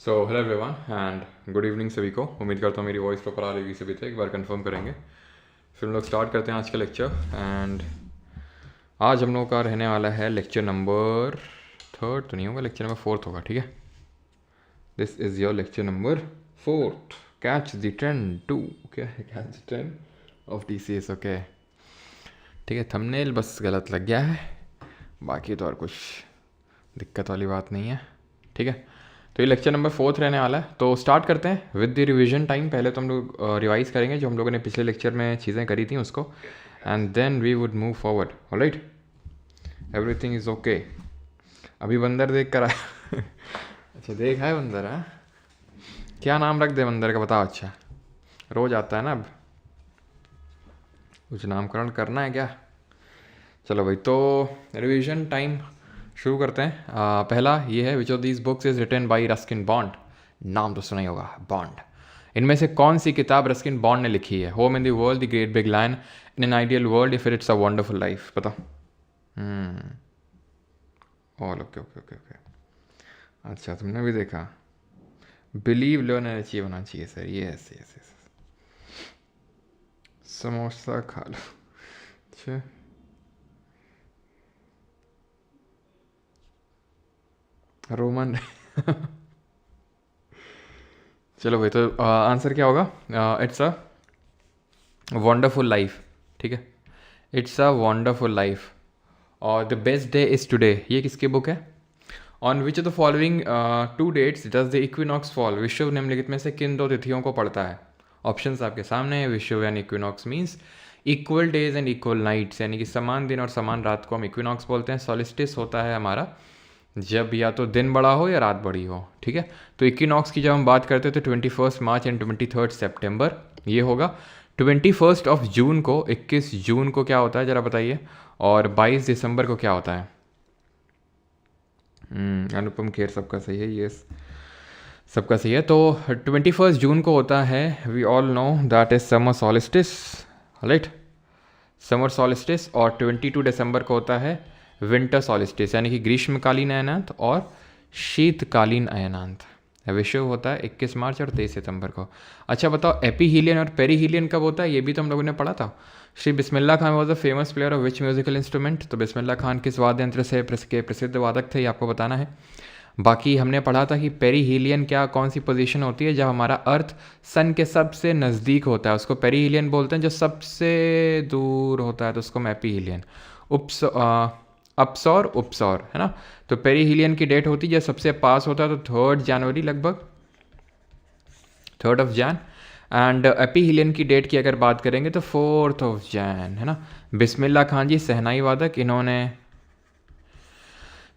So hello everyone and good evening सभी को। उम्मीद करता हूँ मेरी वॉइस प्रॉपर आ रही सभी तक। एक बार कंफर्म करेंगे फिर हम लोग स्टार्ट करते हैं आज का लेक्चर। एंड आज हम लोग का रहने वाला है लेक्चर नंबर 3 तो नहीं होगा, लेक्चर नंबर 4 होगा। ठीक है, this is your lecture number 4। Catch the trend 2। क्या है? Catch the trend of TCS। Okay ठीक है, थंबनेल बस गलत लग गया है, बाकी तो और कुछ दिक्कत वाली बात नहीं है। ठीक है, तो ये लेक्चर नंबर 4 रहने वाला है। तो स्टार्ट करते हैं विद द रिवीजन टाइम। पहले तो हम लोग रिवाइज करेंगे जो हम लोगों ने पिछले लेक्चर में चीज़ें करी थी उसको, and then we would move forward. Alright, everything is okay. अभी बंदर देख कर आया अच्छा देखा है बंदर? है क्या नाम रख दे बंदर का बताओ? अच्छा रोज आता है ना, अब कुछ नामकरण करना है क्या? चलो भाई, तो रिवीजन टाइम शुरू करते हैं। पहला ये है, which of these books is written by Ruskin Bond. नाम तो सुना ही होगा, बॉन्ड। इनमें से कौन सी किताब रस्किन बॉन्ड ने लिखी है? Home in the world, the great big lion, in an ideal world, या फिर इट्स अ वंडरफुल लाइफ। बताओ। All okay okay okay okay. अच्छा तुमने भी देखा। बिलीव लर्न एंड अचीव होना चाहिए sir. Yes yes yes. Samosa खा लो। अच्छा रोमन चलो भाई, तो आंसर क्या होगा? It's a wonderful life. ठीक है, इट्स अ वंडरफुल लाइफ। और the best day is today, ये किसकी बुक है? On which of the following 2 dates does the equinox fall? विश्व निम्नलिखित में से किन 2 तिथियों को पड़ता है? ऑप्शंस आपके सामने है। विश्व यानी equinox means equal days and equal nights, यानी कि समान दिन और समान रात को हम इक्विनॉक्स बोलते हैं। सॉलिस्टिस होता है हमारा जब या तो दिन बड़ा हो या रात बड़ी हो। ठीक है, तो इक्विनॉक्स की जब हम बात करते हैं तो 21 मार्च एंड 23 सितंबर ये होगा। 21 ऑफ जून को, 21 जून को क्या होता है ज़रा बताइए? और 22 दिसंबर को क्या होता है? अनुपम खेर सबका सही है। यस सबका सही है। तो 21 जून को होता है, we all know that is summer solstice. Right, summer solstice. और 22 दिसंबर को होता है विंटर सॉलिस्टिस, यानी कि ग्रीष्मकालीन अयनांत और शीतकालीन अयनांत। विश्व होता है 21 मार्च और 23 सितंबर को। अच्छा बताओ, एपीहीलियन और पेरीहीलियन कब होता है? ये भी तो हम लोगों ने पढ़ा था। Shri Bismillah Khan was a famous player of which musical instrument? तो बिस्मिल्लाह खान किस वाद्य यंत्र से के प्रसिद्ध वादक थे, ये आपको बताना है। बाकी हमने पढ़ा था कि पेरीहीलियन क्या कौन सी पोजीशन होती है जब हमारा अर्थ सन के सबसे नज़दीक होता है, उसको पेरीहीलियन बोलते हैं। जो सबसे दूर होता है तो उसको हम एपीहीलियन। उप्स अपसौर उपसौर है ना। तो पेरीहीलियन की डेट होती है जब सबसे पास होता है, तो 3 जनवरी लगभग, 3 जैन। एंड एपीहीलियन की डेट की अगर बात करेंगे तो 4 जैन है ना। बिस्मिल्लाह खान जी सहनाई वादक, इन्होंने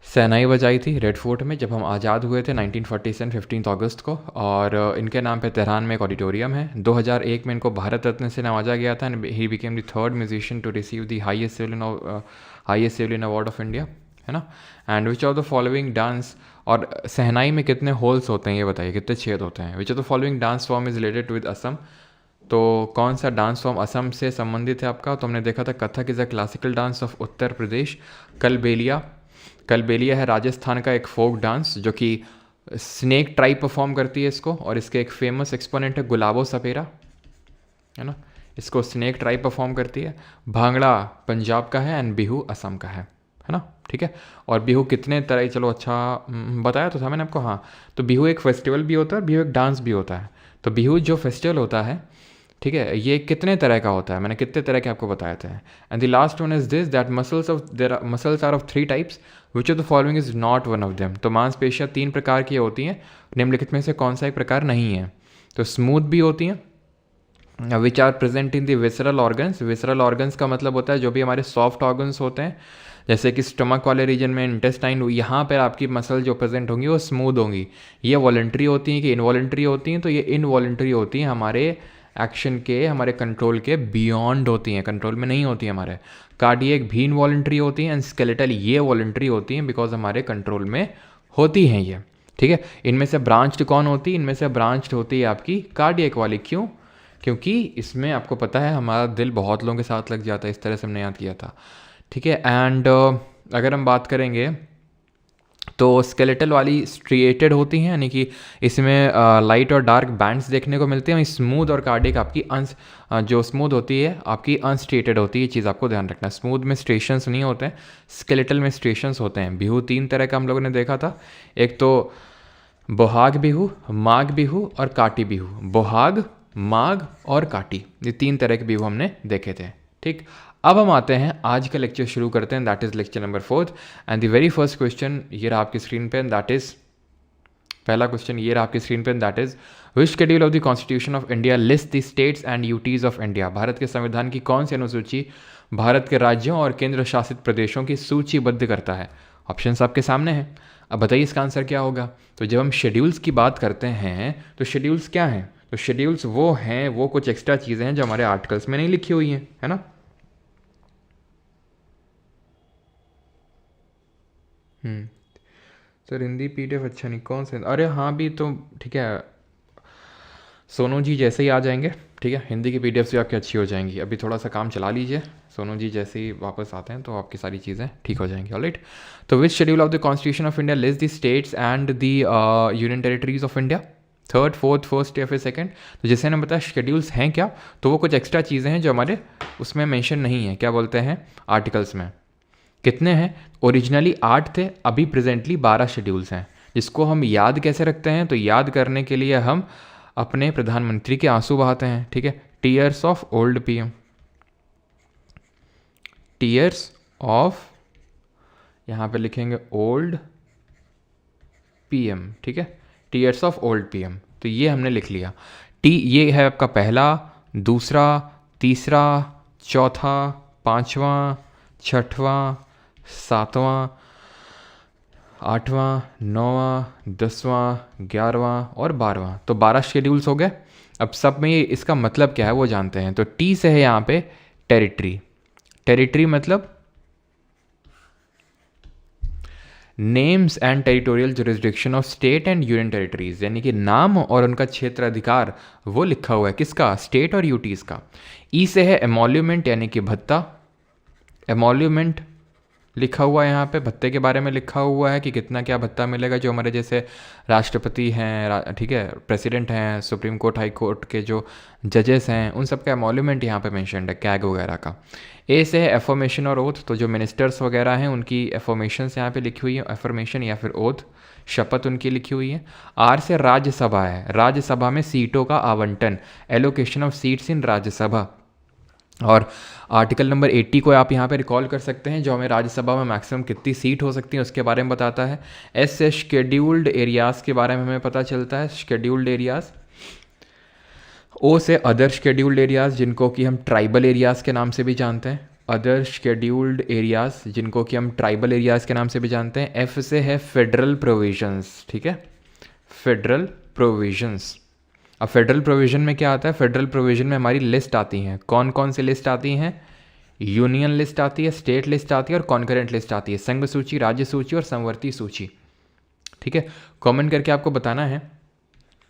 सहनाई बजाई थी रेड फोर्ट में जब हम आज़ाद हुए थे 1947 15 अगस्त को। और इनके नाम पे तेहरान में एक ऑडिटोरियम है। 2001 में इनको भारत रत्न से नवाजा गया था। He became the 3rd musician to receive the highest civilian award of India, है ना। And which of the following dance, और सहनाई में कितने होल्स होते हैं ये बताइए, कितने छेद होते हैं? विच of the following dance form is related with Assam? तो कौन सा डांस फॉर्म असम से संबंधित है आपका? तो हमने देखा था Kathak is a classical dance of Uttar Pradesh. Kalbelia है राजस्थान का एक फोक डांस जो कि स्नेक ट्राइब परफॉर्म करती है इसको, और इसके एक फेमस एक्सपोनेंट है गुलाबो सपेरा, है ना। इसको स्नेक ट्राइब परफॉर्म करती है। भांगड़ा पंजाब का है एंड बिहू असम का है ना। ठीक है, और बिहू कितने तरह, चलो अच्छा बताया तो था मैंने आपको। हाँ, तो बिहू एक फेस्टिवल भी होता है और बिहू एक डांस भी होता है। तो बिहू जो फेस्टिवल होता है, ठीक है, ये कितने तरह का होता है? मैंने कितने तरह के आपको बताए थे। And the last one is this that muscles are of 3 types, which of the following is not one of them? तो मांसपेशियाँ 3 प्रकार की होती हैं, निम्नलिखित में से कौन सा एक प्रकार नहीं है? तो स्मूथ भी होती हैं, which are present in the visceral organs. Visceral organs का मतलब होता है जो भी हमारे सॉफ्ट ऑर्गन्स होते हैं, जैसे कि स्टमक वाले रीजन में, इंटेस्टाइन, यहाँ पर आपकी मसल जो प्रेजेंट होंगी वो स्मूथ होंगी। ये वॉलंटरी होती हैं कि इनवॉलंटरी होती हैं? तो ये इनवॉलंटरी होती हैं, हमारे एक्शन के, हमारे कंट्रोल के बियॉन्ड होती हैं, कंट्रोल में नहीं होती हैं हमारे। कार्डियक भी इनवॉलंटरी होती हैं एंड स्केलेटल ये वॉलंटरी होती हैं बिकॉज हमारे कंट्रोल में होती हैं ये। ठीक है, इनमें से ब्रांच्ड कौन होती है? इनमें से ब्रांच्ड होती है आपकी कार्डियक वाली। क्यों? क्योंकि इसमें आपको पता है हमारा दिल बहुत लोगों के साथ लग जाता है, इस तरह से हमने याद किया था। ठीक है, एंड अगर हम बात करेंगे तो स्केलेटल वाली स्ट्रिएटेड होती हैं, यानी कि इसमें लाइट और डार्क बैंड्स देखने को मिलते हैं। स्मूथ और कार्डिक आपकी जो स्मूथ होती है आपकी अनस्ट्रिएटेड होती है, ये चीज़ आपको ध्यान रखना। स्मूथ में स्ट्रेशंस नहीं होते हैं, स्केलेटल में स्ट्रेशंस होते हैं। बिहू 3 तरह का हम लोगों ने देखा था, एक तो बोहाग बिहू, माघ बिहू और काटी बिहू। बोहाग, माघ और काटी, ये 3 तरह के बिहू हमने देखे थे। ठीक, अब हम आते हैं आज का लेक्चर शुरू करते हैं, that is lecture number 4 and the very first question ये रहा आपकी स्क्रीन पे, दैट इज पहला क्वेश्चन ये रहा आपकी स्क्रीन पे, that is which schedule of the constitution of India list the states and UTs of India. Bharat के संविधान की कौन सी अनुसूची भारत के राज्यों और केंद्र शासित प्रदेशों की सूचीबद्ध करता है। ऑप्शंस आपके सामने हैं, अब बताइए इसका आंसर क्या होगा। तो जब हम शेड्यूल्स की बात करते हैं तो शेड्यूल्स क्या हैं, तो शेड्यूल्स वो हैं, वो कुछ एक्स्ट्रा चीज़ें हैं जो हमारे आर्टिकल्स में नहीं लिखी हुई हैं, है ना। सर हिंदी पीडीएफ अच्छा नहीं, कौन से, अरे हाँ भी तो ठीक है, सोनू जी जैसे ही आ जाएंगे, ठीक है, हिंदी की पीडीएफ भी आपकी अच्छी हो जाएंगी। अभी थोड़ा सा काम चला लीजिए, सोनू जी जैसे ही वापस आते हैं तो आपकी सारी चीज़ें ठीक हो जाएंगी। ऑलराइट, तो which schedule of the constitution of India list the states and the union territories of India, third, fourth, first या फिर सेकंड। तो जैसे मैंने बताया शेड्यूल्स हैं क्या, तो वो कुछ एक्स्ट्रा चीज़ें हैं जो हमारे उसमें मेंशन नहीं है, क्या बोलते हैं, आर्टिकल्स में। कितने हैं, ओरिजिनली 8 थे, अभी प्रेजेंटली 12 शेड्यूल्स हैं। जिसको हम याद कैसे रखते हैं, तो याद करने के लिए हम अपने प्रधानमंत्री के आंसू बहाते हैं, ठीक है। Tears of old PM, tears of, यहाँ पे लिखेंगे ओल्ड पीएम, ठीक है, टीयर्स ऑफ ओल्ड पीएम। तो ये हमने लिख लिया। ये है आपका पहला, दूसरा, तीसरा, चौथा, पांचवा, छठवां, सातवां, आठवां, नौवां, 10वां, 11वां और 12वां। तो 12 शेड्यूल्स हो गए। अब सब में ये इसका मतलब क्या है वो जानते हैं। तो टी से है यहाँ पे टेरिटरी, टेरिटरी मतलब names and territorial jurisdiction of state and union territories, यानी कि नाम और उनका क्षेत्र अधिकार वो लिखा हुआ है किसका, स्टेट और यूटीज का। ई से है एमोल्यूमेंट यानी कि भत्ता, एमोल्यूमेंट लिखा हुआ है यहाँ पे, भत्ते के बारे में लिखा हुआ है कि कितना क्या भत्ता मिलेगा जो हमारे जैसे राष्ट्रपति हैं, ठीक है, प्रेसिडेंट हैं, सुप्रीम कोर्ट हाई कोर्ट के जो जजेस हैं, उन सब का एमोल्यूमेंट यहाँ पे मेंशन्ड है, कैग वगैरह का। ए से है एफर्मेशन और ओथ, तो जो मिनिस्टर्स वगैरह हैं उनकी एफर्मेशन यहाँ पे लिखी हुई है, एफर्मेशन या फिर ओथ, शपथ उनकी लिखी हुई है। आर से राज्यसभा है, राज्यसभा में सीटों का आवंटन, allocation of seats in Rajya Sabha. और आर्टिकल नंबर 80 को आप यहाँ पे रिकॉल कर सकते हैं, जो हमें राज्यसभा में मैक्सिमम कितनी सीट हो सकती है उसके बारे में बताता है। एस से शेड्यूल्ड एरियाज़ के बारे में हमें पता चलता है, शेड्यूल्ड एरियाज़। ओ से अदर शेड्यूल्ड एरियाज़, जिनको कि हम ट्राइबल एरियाज़ के नाम से भी जानते हैं, अदर शेड्यूल्ड एरियाज़ जिनको कि हम ट्राइबल एरियाज़ के नाम से भी जानते हैं। एफ से है फेडरल प्रोविजंस, ठीक है, फेडरल प्रोविजंस। अब फेडरल प्रोविजन में क्या आता है, फेडरल प्रोविजन में हमारी लिस्ट आती हैं, कौन कौन सी लिस्ट आती हैं, यूनियन लिस्ट आती है, स्टेट लिस्ट आती है और कॉन्करेंट लिस्ट आती है, संघ सूची, राज्य सूची और संवर्ती सूची, ठीक है। कमेंट करके आपको बताना है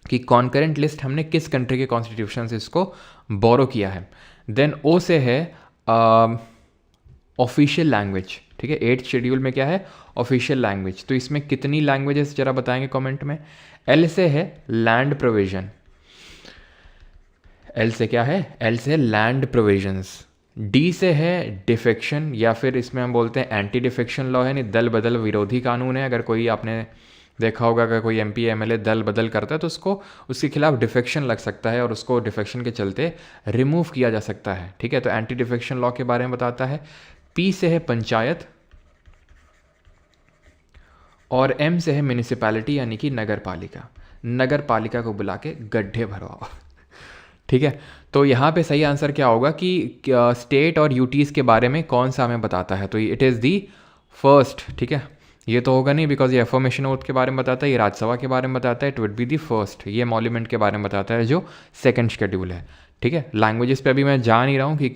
कि कॉन्करेंट लिस्ट हमने किस कंट्री के कॉन्स्टिट्यूशन से इसको बोरो किया है। देन ओ से है ऑफिशियल लैंग्वेज, ठीक है, 8th शेड्यूल में क्या है, ऑफिशियल लैंग्वेज। तो इसमें कितनी लैंग्वेजेस जरा बताएंगे कमेंट में। एल से है लैंड प्रोविजन, एल से क्या है, एल से लैंड प्रोविजंस। डी से है डिफेक्शन, या फिर इसमें हम बोलते हैं एंटी डिफेक्शन लॉ है, यानी दल बदल विरोधी कानून है। अगर कोई आपने देखा होगा अगर कोई एमपी एमएलए दल बदल करता है तो उसको उसके खिलाफ डिफेक्शन लग सकता है और उसको डिफेक्शन के चलते रिमूव किया जा सकता है, ठीक है। तो एंटी डिफेक्शन लॉ के बारे में बताता है। पी से है पंचायत और एम से है म्यूनिसिपैलिटी यानी कि नगर पालिका, नगर पालिका को बुला के गड्ढे भरवाओ, ठीक है। तो यहाँ पे सही आंसर क्या होगा कि स्टेट और यूटीज़ के बारे में कौन सा हमें बताता है, तो इट इज़ दी फर्स्ट, ठीक है। ये तो होगा नहीं बिकॉज ये एफर्मेशन ओथ के बारे में बताता है, ये राज्यसभा के बारे में बताता है, it would be the first. ये एमोल्यूमेंट के बारे में बताता है जो सेकंड शेड्यूल है, ठीक है। लैंग्वेजेस पे अभी मैं जा नहीं रहा हूँ कि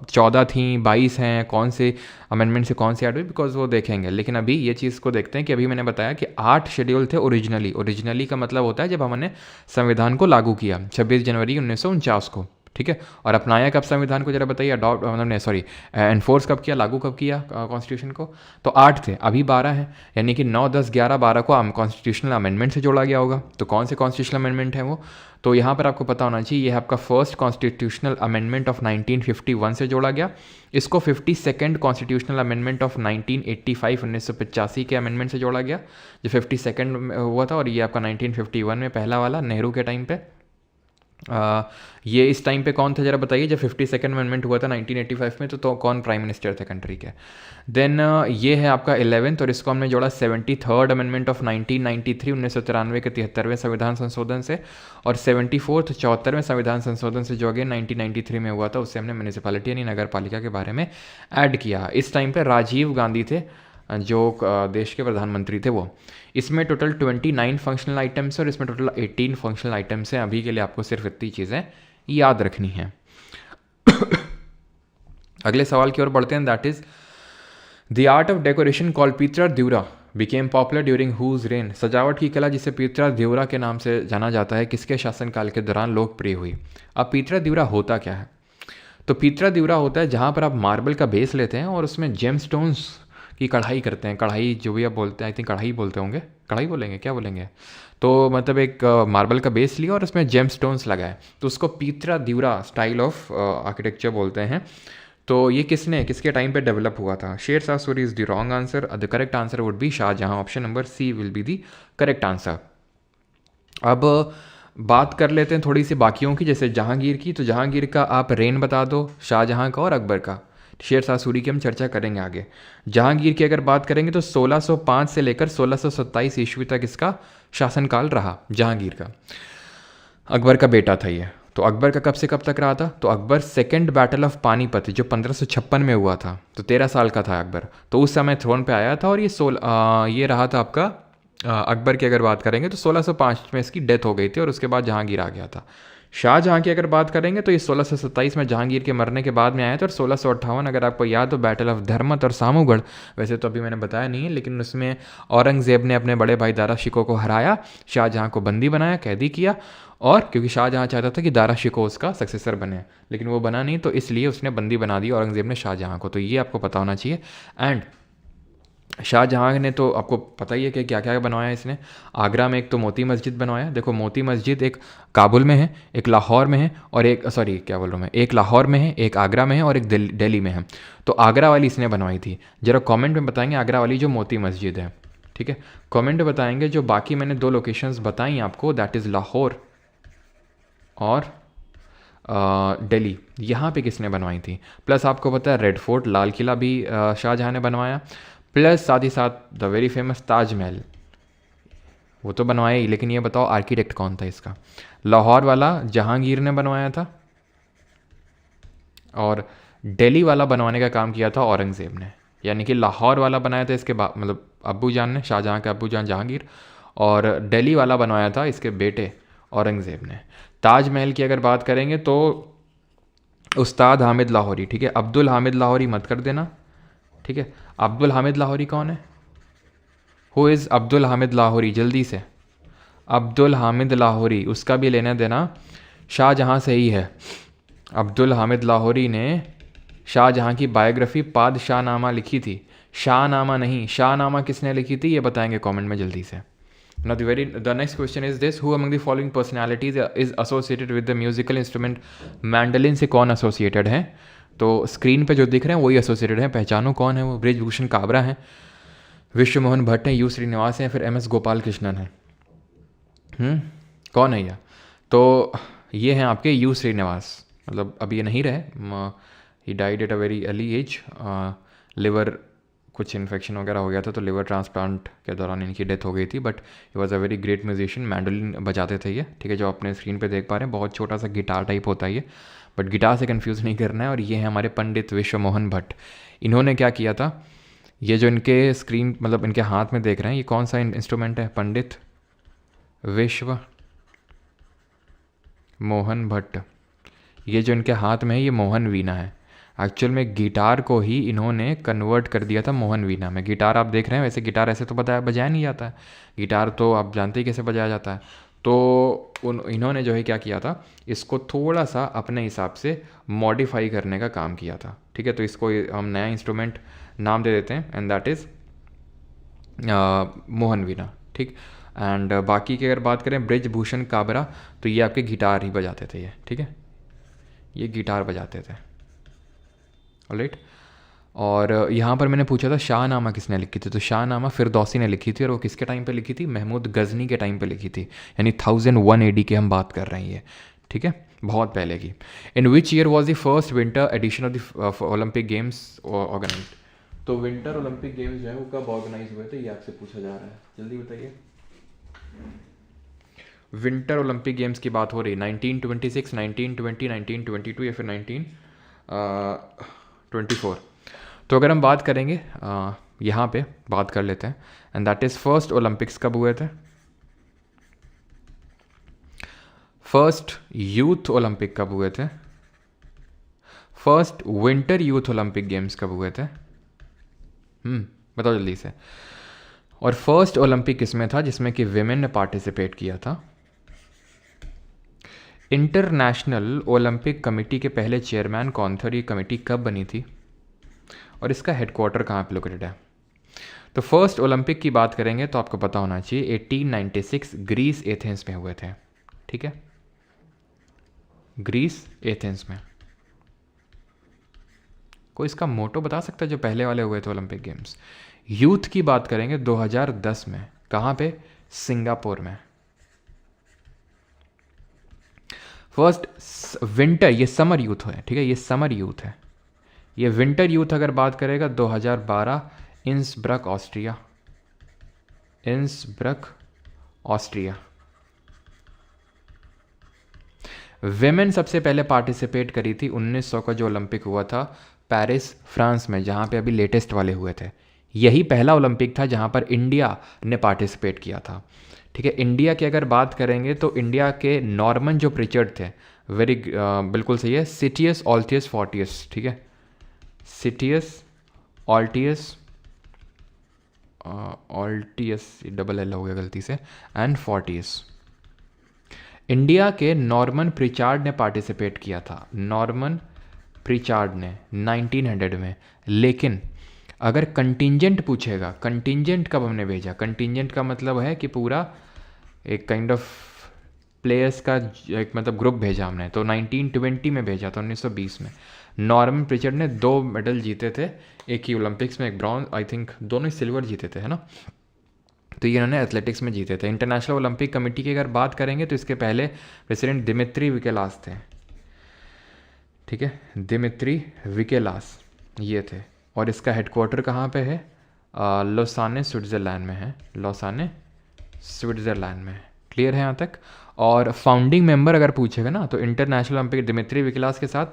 14 थी, 22 हैं, कौन से अमेंडमेंट से कौन सी ऐड हुई, बिकॉज वो देखेंगे। लेकिन अभी ये चीज़ को देखते हैं कि अभी मैंने बताया कि 8 शेड्यूल थे ओरिजिनली। ओरिजिनली का मतलब होता है जब हमने संविधान को लागू किया 26 जनवरी 1949 को, ठीक है। और अपनाया कब संविधान को जरा बताइए, अडॉप्ट मतलब सॉरी एनफोर्स कब किया, लागू कब किया कॉन्स्टिट्यूशन को? तो 8 थे, अभी 12 हैं, यानी कि 9, 10, 11, 12 को कॉन्स्टिट्यूशनल अमेंडमेंट से जोड़ा गया होगा। तो कौन से कॉन्स्टिट्यूशनल अमेंडमेंट है वो? तो यहाँ पर आपको पता होना चाहिए, ये है आपका फर्स्ट कॉन्स्टिट्यूशनल अमेंडमेंट ऑफ 1951 से जोड़ा गया। इसको 52nd कॉन्स्टिट्यूशनल अमेंडमेंट ऑफ 1985 1985 के अमेंडमेंट से जोड़ा गया, जो 52nd हुआ था। और ये आपका 1951 में पहला वाला नेहरू के टाइम पे। ये इस टाइम पे कौन थे जरा बताइए, जब 52nd अमेंडमेंट हुआ था 1985 में, तो कौन प्राइम मिनिस्टर थे कंट्री के? देन ये है आपका 11th, और इसको हमने जोड़ा 73rd अमेंडमेंट ऑफ 1993 1993 के 73वें संविधान संशोधन से, और 74th 74वें संविधान संशोधन से जो अगेन 1993 में हुआ था, उससे हमने म्यूनिसिपैलिटी यानी नगर पालिका के बारे में ऐड किया। इस टाइम पर राजीव गांधी थे जो देश के प्रधानमंत्री थे वो। इसमें टोटल 29 फंक्शनल आइटम्स और इसमें टोटल 18 फंक्शनल आइटम्स हैं। अभी के लिए आपको सिर्फ इतनी चीज़ें याद रखनी हैं। अगले सवाल की ओर बढ़ते हैं, that is the art of decoration called pietra dura became popular during whose reign. सजावट की कला जिसे पीतरा द्यूरा के नाम से जाना जाता है, किसके शासनकाल के दौरान लोकप्रिय हुई? अब पीतरा द्यूरा होता क्या है? तो पीतरा द्यूरा होता है जहाँ पर आप मार्बल का बेस लेते हैं और उसमें जेम स्टोन्स की कढ़ाई करते हैं। कढ़ाई जो भी आप बोलते हैं, आई थिंक कढ़ाई बोलते होंगे, कढ़ाई बोलेंगे, क्या बोलेंगे? तो मतलब एक मार्बल का बेस लिया और उसमें जेम स्टोन्स लगाए, तो उसको पीतरा द्यूरा स्टाइल ऑफ आर्किटेक्चर बोलते हैं। तो ये किसके टाइम पे डेवलप हुआ था? Sher Shah Suri is the wrong answer. The correct answer would be Shahjahan. Option number C will be the correct answer. अब बात कर लेते हैं थोड़ी सी बाकियों की, जैसे जहांगीर की। तो जहांगीर का आप रेन बता दो, शाहजहां का और अकबर का। शेर शाह सूरी की हम चर्चा करेंगे आगे। जहांगीर की अगर बात करेंगे तो 1605 से लेकर 1627 ईस्वी तक इसका शासनकाल रहा जहांगीर का। अकबर का बेटा था ये। तो अकबर का कब से कब तक रहा था? तो Akbar second battle of Panipat जो 1556 में हुआ था, तो 13 साल का था अकबर, तो उस समय थ्रोन पे आया था। और ये रहा था आपका अकबर की अगर बात करेंगे तो 1605 में इसकी डेथ हो गई थी और उसके बाद जहांगीर आ गया था। शाहजहां की अगर बात करेंगे तो ये 1627 में जहांगीर के मरने के बाद में आया था। और 1658 अगर आपको याद हो, बैटल ऑफ धर्मत और सामूगढ़, वैसे तो अभी मैंने बताया नहीं है, लेकिन उसमें औरंगजेब ने अपने बड़े भाई दारा शिकोह को हराया, शाहजहां को बंदी बनाया, कैदी किया। और क्योंकि शाहजहां चाहता था कि दारा शिकोह उसका सक्सेसर बने, लेकिन वो बना नहीं, तो इसलिए उसने बंदी बना दी औरंगजेब ने शाहजहां को। तो ये आपको पता होना चाहिए। एंड शाहजहां ने तो आपको पता ही है कि क्या क्या बनवाया इसने। आगरा में एक तो मोती मस्जिद बनवाया। देखो मोती मस्जिद एक काबुल में है, एक लाहौर में है, और एक एक लाहौर में है, एक आगरा में है, और एक दिल्ली में है। तो आगरा वाली इसने बनवाई थी। जरा कमेंट में बताएंगे आगरा वाली जो मोती मस्जिद है, ठीक है? कमेंट में बताएंगे। जो बाकी मैंने 2 लोकेशंस बताई आपको, दैट इज़ लाहौर और दिल्ली, यहाँ पे किसने बनवाई थी? प्लस आपको पता है रेड फोर्ट, लाल किला भी शाहजहां ने बनवाया। प्लस साथ ही साथ द वेरी फेमस ताजमहल, वो तो बनवाया ही, लेकिन ये बताओ आर्किटेक्ट कौन था इसका? लाहौर वाला जहांगीर ने बनवाया था, और दिल्ली वाला बनवाने का काम किया था औरंगज़ेब ने। यानी कि लाहौर वाला बनाया था इसके मतलब अब्बू जान ने, शाहजहां के अब्बू जान जहांगीर, और दिल्ली वाला बनवाया था इसके बेटे औरंगज़ेब ने। ताजमहल की अगर बात करेंगे तो उस्ताद हामिद लाहौरी, ठीक है? अब्दुल हामिद लाहौरी मत कर देना, ठीक है? अब्दुल हामिद लाहौरी कौन है? Who is Abdul Hamid Lahori? जल्दी से, अब्दुल हामिद लाहौरी, उसका भी लेना देना शाहजहां से ही है। अब्दुल हामिद लाहौरी ने शाहजहां की बायोग्राफी पादशाहनामा लिखी थी, शाहनामा नहीं। शाहनामा किसने लिखी थी ये बताएंगे कमेंट में जल्दी से। Now the next question is this: Who among the following personalities is associated with the musical instrument मैंडलिन से कौन एसोसिएटेड है? तो स्क्रीन पे जो दिख रहे हैं वही एसोसिएटेड हैं। पहचानो कौन है वो? ब्रिजभूषण काबरा हैं, विश्व मोहन भट्ट हैं, यू श्रीनिवास हैं, फिर MS गोपाल कृष्णन हैं। कौन है यह? तो ये हैं आपके यू श्रीनिवास। मतलब अब ये नहीं रहे, he died at a very early age. Liver कुछ इन्फेक्शन वगैरह हो गया था, तो लिवर ट्रांसप्लांट के दौरान इनकी डेथ हो गई थी। But he was a very great musician. Mandolin बजाते थे ये, ठीक है? जो अपने स्क्रीन पे देख पा रहे हैं, बहुत छोटा सा गिटार टाइप होता है ये, बट गिटार से कंफ्यूज नहीं करना है। और ये है हमारे पंडित विश्व मोहन भट्ट। इन्होंने क्या किया था, ये जो इनके स्क्रीन मतलब इनके हाथ में देख रहे हैं, ये कौन सा इंस्ट्रूमेंट है? पंडित विश्व मोहन भट्ट। ये जो इनके हाथ में है ये मोहन वीणा है। एक्चुअल में गिटार को ही इन्होंने कन्वर्ट कर दिया था मोहन वीणा में। गिटार आप देख रहे हैं, वैसे गिटार ऐसे तो बजाया नहीं जाता है, गिटार तो आप जानते ही कैसे बजाया जाता है। तो इन्होंने जो है क्या किया था, इसको थोड़ा सा अपने हिसाब से मॉडिफाई करने का काम किया था, ठीक है। तो इसको हम नया इंस्ट्रूमेंट नाम दे देते हैं एंड दैट इज़ मोहन वीणा, ठीक। एंड बाकी की अगर बात करें ब्रिजभूषण काबरा, तो ये आपके गिटार ही बजाते थे ये, ठीक है, ये गिटार बजाते थे, ऑलराइट। और यहाँ पर मैंने पूछा था शाहनामा किसने लिखी थी, तो शाहनामा फिरदौसी ने लिखी थी, और वो किसके टाइम पे लिखी थी, महमूद गजनी के टाइम पे लिखी थी, यानी 1001 AD की हम बात कर रहे हैं ये, ठीक है, बहुत पहले की। In which year was the first winter edition of the Olympic games organise, तो विंटर ओलंपिक गेम्स जो है वो कब ऑर्गेनाइज हुए थे, ये आपसे पूछा जा रहा है, जल्दी बताइए। विंटर ओलंपिक गेम्स की बात हो रही है, 1926, 1920, 1922 या फिर 1924। तो अगर हम बात करेंगे यहाँ पे बात कर लेते हैं, and that is first Olympics कब हुए थे, फर्स्ट यूथ ओलंपिक कब हुए थे, first winter youth Olympic games कब हुए थे, बताओ जल्दी से। और फर्स्ट ओलंपिक किसमें था जिसमें कि विमेन ने पार्टिसिपेट किया था। इंटरनेशनल ओलंपिक कमेटी के पहले चेयरमैन कौन थे और ये कमेटी कब बनी थी, और इसका हेडक्वार्टर कहाँ पे लोकेटेड है। तो फर्स्ट ओलंपिक की बात करेंगे तो आपको पता होना चाहिए 1896 ग्रीस एथेंस में हुए थे, ठीक है, ग्रीस एथेंस में। कोई इसका मोटो बता सकता है जो पहले वाले हुए थे ओलंपिक गेम्स। यूथ की बात करेंगे 2010 में, कहाँ पे, सिंगापुर में। फर्स्ट विंटर, ये समर यूथ है, ठीक है, ये समर यूथ है। ये विंटर यूथ अगर बात करेगा 2012 इंसब्रक ऑस्ट्रिया, इंसब्रक ऑस्ट्रिया। विमेन सबसे पहले पार्टिसिपेट करी थी 1900 का जो ओलंपिक हुआ था पेरिस फ्रांस में, जहाँ पे अभी लेटेस्ट वाले हुए थे। यही पहला ओलंपिक था जहाँ पर इंडिया ने पार्टिसिपेट किया था, ठीक है। इंडिया की अगर बात करेंगे तो इंडिया के नॉर्मन जो प्रिचर्ड थे, बिल्कुल सही है, सिटियस ऑल्टियस फोर्टियस, ठीक है, सिटियस ऑल्टियस, ऑल्टियस डबल एल हो गया गलती से, एंड फोर्टियस। इंडिया के नॉर्मन प्रिचार्ड ने पार्टिसिपेट किया था, नॉर्मन प्रिचार्ड ने 1900 में। लेकिन अगर कंटिंजेंट पूछेगा, कंटिंजेंट कब हमने भेजा, कंटिंजेंट का मतलब है कि पूरा एक काइंड ऑफ प्लेयर्स का एक मतलब ग्रुप भेजा हमने, तो 1920 में भेजा था, 1920 में। नॉर्मन प्रिचर्ड ने 2 मेडल जीते थे एक ही ओलंपिक्स में, एक ब्रॉन्ज, आई थिंक दोनों ही सिल्वर जीते थे, है ना। तो ये इन्होंने एथलेटिक्स में जीते थे। इंटरनेशनल ओलंपिक कमेटी की अगर बात करेंगे तो इसके पहले प्रेसिडेंट दिमित्री विकेलास थे, ठीक है, दिमित्री विकेलास ये थे। और इसका हेडक्वार्टर कहाँ पे है, लोसाने स्विट्ज़रलैंड में है, लोसाने स्विट्ज़रलैंड में। क्लियर है यहाँ तक। और फाउंडिंग मेंबर अगर पूछेगा ना तो इंटरनेशनल ओलंपिक दिमित्री विकेलास के साथ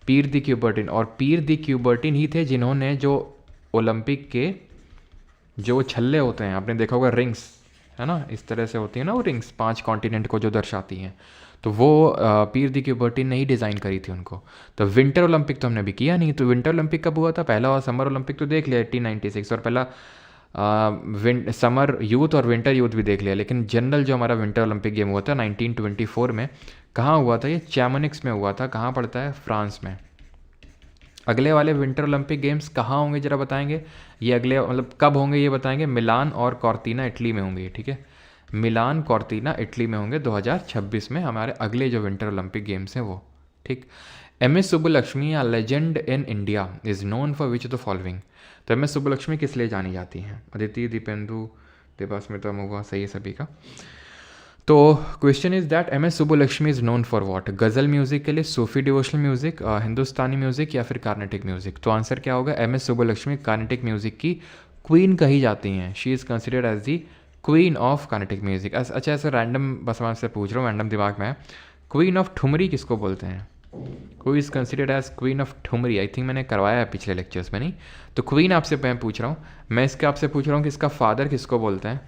पीर दी क्यूबर्टिन, और पीर दी क्यूबर्टिन ही थे जिन्होंने जो ओलंपिक के जो छल्ले होते हैं, आपने देखा होगा रिंग्स, है ना, इस तरह से होती है ना वो रिंग्स 5 कॉन्टिनेंट को जो दर्शाती हैं, तो वो पीर दी क्यूबर्टिन ने ही डिज़ाइन करी थी उनको। तो विंटर ओलंपिक तो हमने भी किया नहीं, तो विंटर ओलंपिक कब हुआ था, पहला और समर ओलंपिक तो देख लिया 1896, और पहला समर यूथ और विंटर यूथ भी देख लिया। लेकिन जनरल जो हमारा विंटर ओलंपिक गेम हुआ था 1924 में, कहाँ हुआ था, ये चैमोनिक्स में हुआ था। कहाँ पड़ता है, फ्रांस में। अगले वाले विंटर ओलंपिक गेम्स कहाँ होंगे जरा बताएंगे, ये अगले मतलब कब होंगे ये बताएंगे। मिलान और कॉर्टिना इटली में होंगे, ठीक है, मिलान कॉर्टिना इटली में होंगे 2026 में हमारे अगले जो विंटर ओलंपिक गेम्स हैं वो, ठीक। MS सुब्बुलक्ष्मी या legend in India is known for which of the following. तो MS सुब्बुलक्ष्मी किस लिए जानी जाती हैं, अदिति, दीपेंदु, देवास्मिता, महुआ, सही है सभी का। तो question is that MS Subbulakshmi is known for what, गज़ल म्यूज़िक के लिए, सूफी डिवोशनल म्यूज़िक, हिंदुस्तानी म्यूज़िक या फिर कार्नेटिक म्यूज़िक। तो आंसर क्या होगा, MS सुब्बुलक्ष्मी कार्नेटिक म्यूज़िक की क्वीन कही जाती हैं। She is considered as the queen of Carnatic music. अच्छा ऐसे रैंडम बस मैं आपसे पूछ रहा हूँ, रैंडम दिमाग में है, क्वीन ऑफ ठुमरी किसको बोलते हैं, who is considered as queen of thumri. I think मैंने करवाया है पिछले लेक्चर्स में, नहीं तो क्वीन आपसे मैं पूछ रहा हूँ, मैं इसके आपसे पूछ रहा हूँ कि इसका फादर किसको बोलते हैं,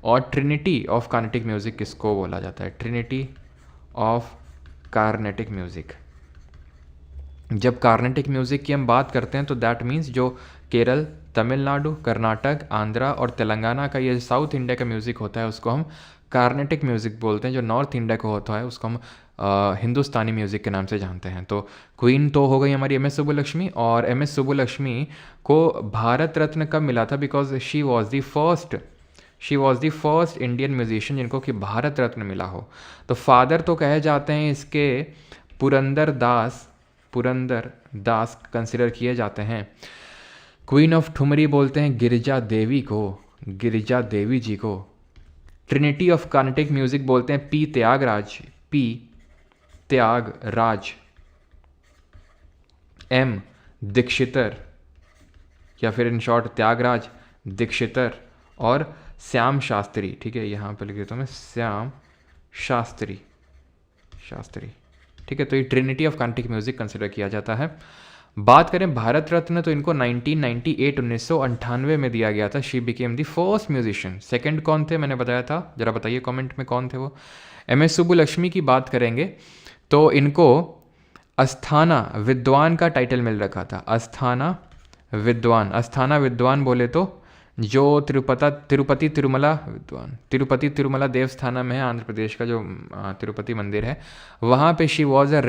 और ट्रिनिटी ऑफ कार्नेटिक म्यूज़िक किसको बोला जाता है, ट्रिनिटी ऑफ कार्नेटिक म्यूज़िक। जब कार्नेटिक म्यूज़िक की हम बात करते हैं तो दैट मीन्स जो केरल, तमिलनाडु, कर्नाटक, आंध्रा और तेलंगाना का ये साउथ इंडिया का म्यूज़िक होता है उसको हम कार्नेटिक म्यूज़िक बोलते हैं, जो नॉर्थ इंडिया को होता है उसको हम हिंदुस्तानी म्यूज़िक के नाम से जानते हैं। तो क्वीन तो हो गई हमारी MS सुब्बुलक्ष्मी, और MS सुब्बुलक्ष्मी को भारत रत्न कब मिला था? Because she was the first Indian musician जिनको कि भारत रत्न मिला हो। तो फादर तो कहे जाते हैं इसके पुरंदर दास कंसिडर किए जाते हैं। क्वीन ऑफ ठुमरी बोलते हैं गिरिजा देवी जी को। ट्रिनिटी ऑफ कार्नेटिक म्यूजिक बोलते हैं पी त्यागराज, M दीक्षितर, या फिर इन शॉर्ट त्यागराज दीक्षितर, और श्याम शास्त्री। ठीक है, यहाँ पर लिख देता हूँ मैं, श्याम शास्त्री। ठीक है, तो ये Trinity of Carnatic music consider किया जाता है। बात करें भारत रत्न, तो इनको 1998 में दिया गया था। She became the first musician. Second कौन थे मैंने बताया था, जरा बताइए कमेंट में कौन थे वो। MS सुब्बुलक्ष्मी की बात करेंगे तो इनको अस्थाना विद्वान का टाइटल मिल रखा था। अस्थाना विद्वान बोले तो जो तिरुपति तिरुमला देवस्थानम में है, आंध्र प्रदेश का जो तिरुपति मंदिर है, वहाँ पे she was a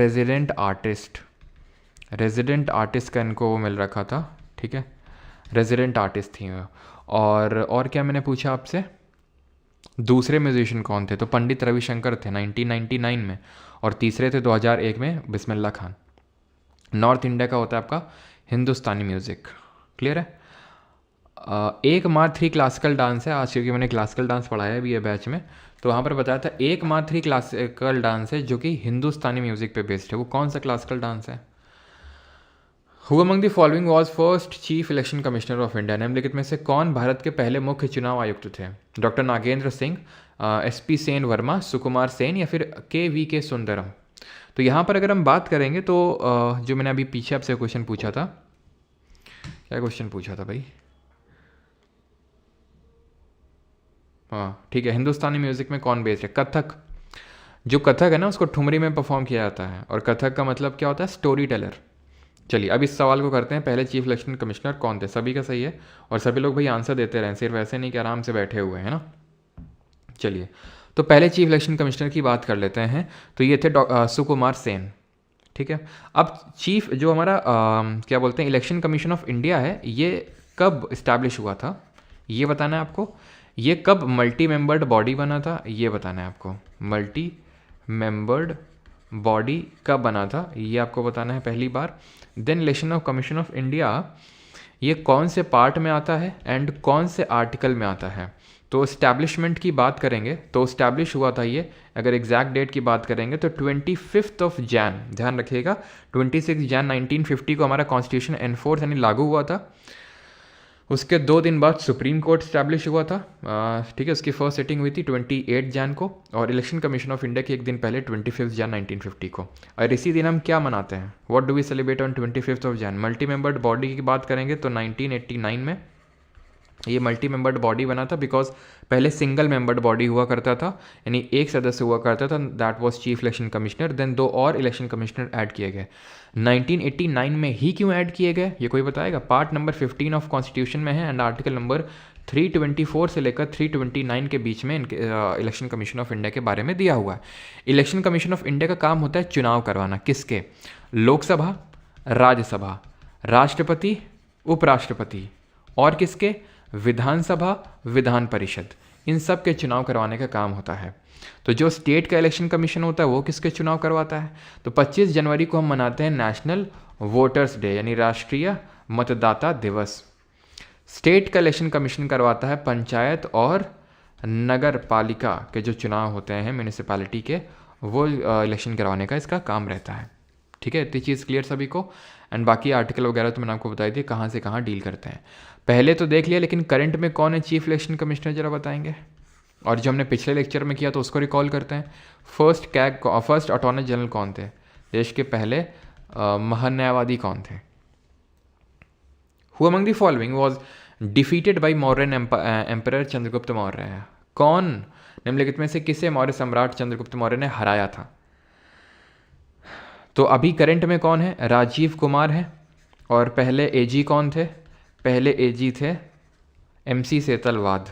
resident artist का इनको वो मिल रखा था। ठीक है, रेजिडेंट आर्टिस्ट थी वो। और क्या मैंने पूछा आपसे, दूसरे म्यूजिशियन कौन थे? तो पंडित रविशंकर थे 1999 में, और तीसरे थे 2001 में बिस्मिल्लाह खान। नॉर्थ इंडिया का होता है आपका हिंदुस्तानी म्यूज़िक। क्लियर है? एक मात्र 3 क्लासिकल डांस है आज, क्योंकि मैंने क्लासिकल डांस पढ़ाया है भी ये बैच में, तो वहाँ पर बताया था एक मात्र 3 क्लासिकल डांस है जो कि हिंदुस्तानी म्यूज़िक पे बेस्ड है। वो कौन सा क्लासिकल डांस है? Who among the following was first chief election commissioner of India? निम्नलिखित में से कौन भारत के पहले मुख्य चुनाव आयुक्त थे? डॉक्टर नागेंद्र सिंह, SP सेन वर्मा, सुकुमार सेन, या फिर KVK सुंदरम? तो यहाँ पर अगर हम बात करेंगे तो जो मैंने अभी पीछे आपसे क्वेश्चन पूछा था, क्या क्वेश्चन पूछा था भाई? हाँ ठीक है, हिंदुस्तानी म्यूज़िक में कौन बेस्ड है? कथक। जो कथक है ना उसको ठुमरी में परफॉर्म किया जाता है, और कथक का मतलब क्या होता है? Story teller. चलिए अब इस सवाल को करते हैं, पहले चीफ इलेक्शन कमिश्नर कौन थे? सभी का सही है, और सभी लोग भाई आंसर देते रहें, सिर्फ ऐसे नहीं कि आराम से बैठे हुए हैं ना। चलिए तो पहले चीफ इलेक्शन कमिश्नर की बात कर लेते हैं, तो ये थे सुकुमार सेन। ठीक है, अब चीफ जो हमारा क्या बोलते हैं इलेक्शन कमीशन ऑफ इंडिया है, ये कब इस्टेब्लिश हुआ था ये बताना है आपको। ये कब मल्टी मेंबर्ड बॉडी बना था ये बताना है आपको। मल्टी मेंबर्ड बॉडी कब बना था ये आपको बताना है पहली बार। Then election of commission of India ये कौन से पार्ट में आता है एंड कौन से आर्टिकल में आता है। तो इस्टेब्लिशमेंट की बात करेंगे तो इस्टेब्लिश हुआ था ये, अगर एग्जैक्ट डेट की बात करेंगे तो 25 जैन, ध्यान रखिएगा 26 जैन 1950 को हमारा कॉन्स्टिट्यूशन एनफोर्स यानी लागू हुआ था। उसके 2 दिन बाद सुप्रीम कोर्ट स्टैब्लिश हुआ था। ठीक है, उसकी फर्स्ट सिटिंग हुई थी 28 जैन को, और इलेक्शन कमीशन ऑफ इंडिया की एक दिन पहले 25 जैन 1950 को। और इसी दिन हम क्या मनाते हैं, what do we celebrate on 25 Jan? Multi membered body की बात करेंगे तो 1989 में ये मल्टी मेंबर्ड बॉडी बना था, बिकॉज पहले सिंगल मेंबर्ड बॉडी हुआ करता था, यानी एक सदस्य हुआ करता था, that was chief election commissioner. Then 2 और इलेक्शन कमिश्नर ऐड किए गए 1989 में ही। क्यों ऐड किए गए ये कोई बताएगा? पार्ट नंबर 15 ऑफ कॉन्स्टिट्यूशन में है, एंड आर्टिकल नंबर 324 से लेकर 329 के बीच में इनके इलेक्शन कमीशन ऑफ इंडिया के बारे में दिया हुआ है। इलेक्शन कमीशन ऑफ इंडिया का काम होता है चुनाव करवाना, किसके? लोकसभा, राज्यसभा, राष्ट्रपति, उपराष्ट्रपति, और किसके? विधानसभा, विधान परिषद, इन सब के चुनाव करवाने का काम होता है। तो जो स्टेट का इलेक्शन कमीशन होता है वो किसके चुनाव करवाता है? तो 25 जनवरी को हम मनाते हैं नेशनल वोटर्स डे, यानी राष्ट्रीय मतदाता दिवस। स्टेट का इलेक्शन कमीशन करवाता है पंचायत और नगर पालिका के जो चुनाव होते हैं म्यूनिसिपैलिटी के, वो इलेक्शन करवाने का इसका काम रहता है। ठीक है, इतनी चीज़ क्लियर सभी को। एंड बाकी आर्टिकल वगैरह तो मैंने आपको बताई थी कहाँ से कहाँ डील करते हैं, पहले तो देख लिया। लेकिन करंट में कौन है चीफ इलेक्शन कमिश्नर जरा बताएंगे? और जो हमने पिछले लेक्चर में किया तो उसको रिकॉल करते हैं। फर्स्ट अटॉर्नी जनरल कौन थे? देश के पहले महान्यायवादी कौन थे? Who among the following was defeated by Mauryan emperor Chandragupta Maurya? कौन निम्नलिखित में से किसे मौर्य सम्राट चंद्रगुप्त मौर्य ने हराया था? तो अभी करंट में कौन है? राजीव कुमार है। और पहले AG कौन थे? पहले AG थे MC सेतलवाद।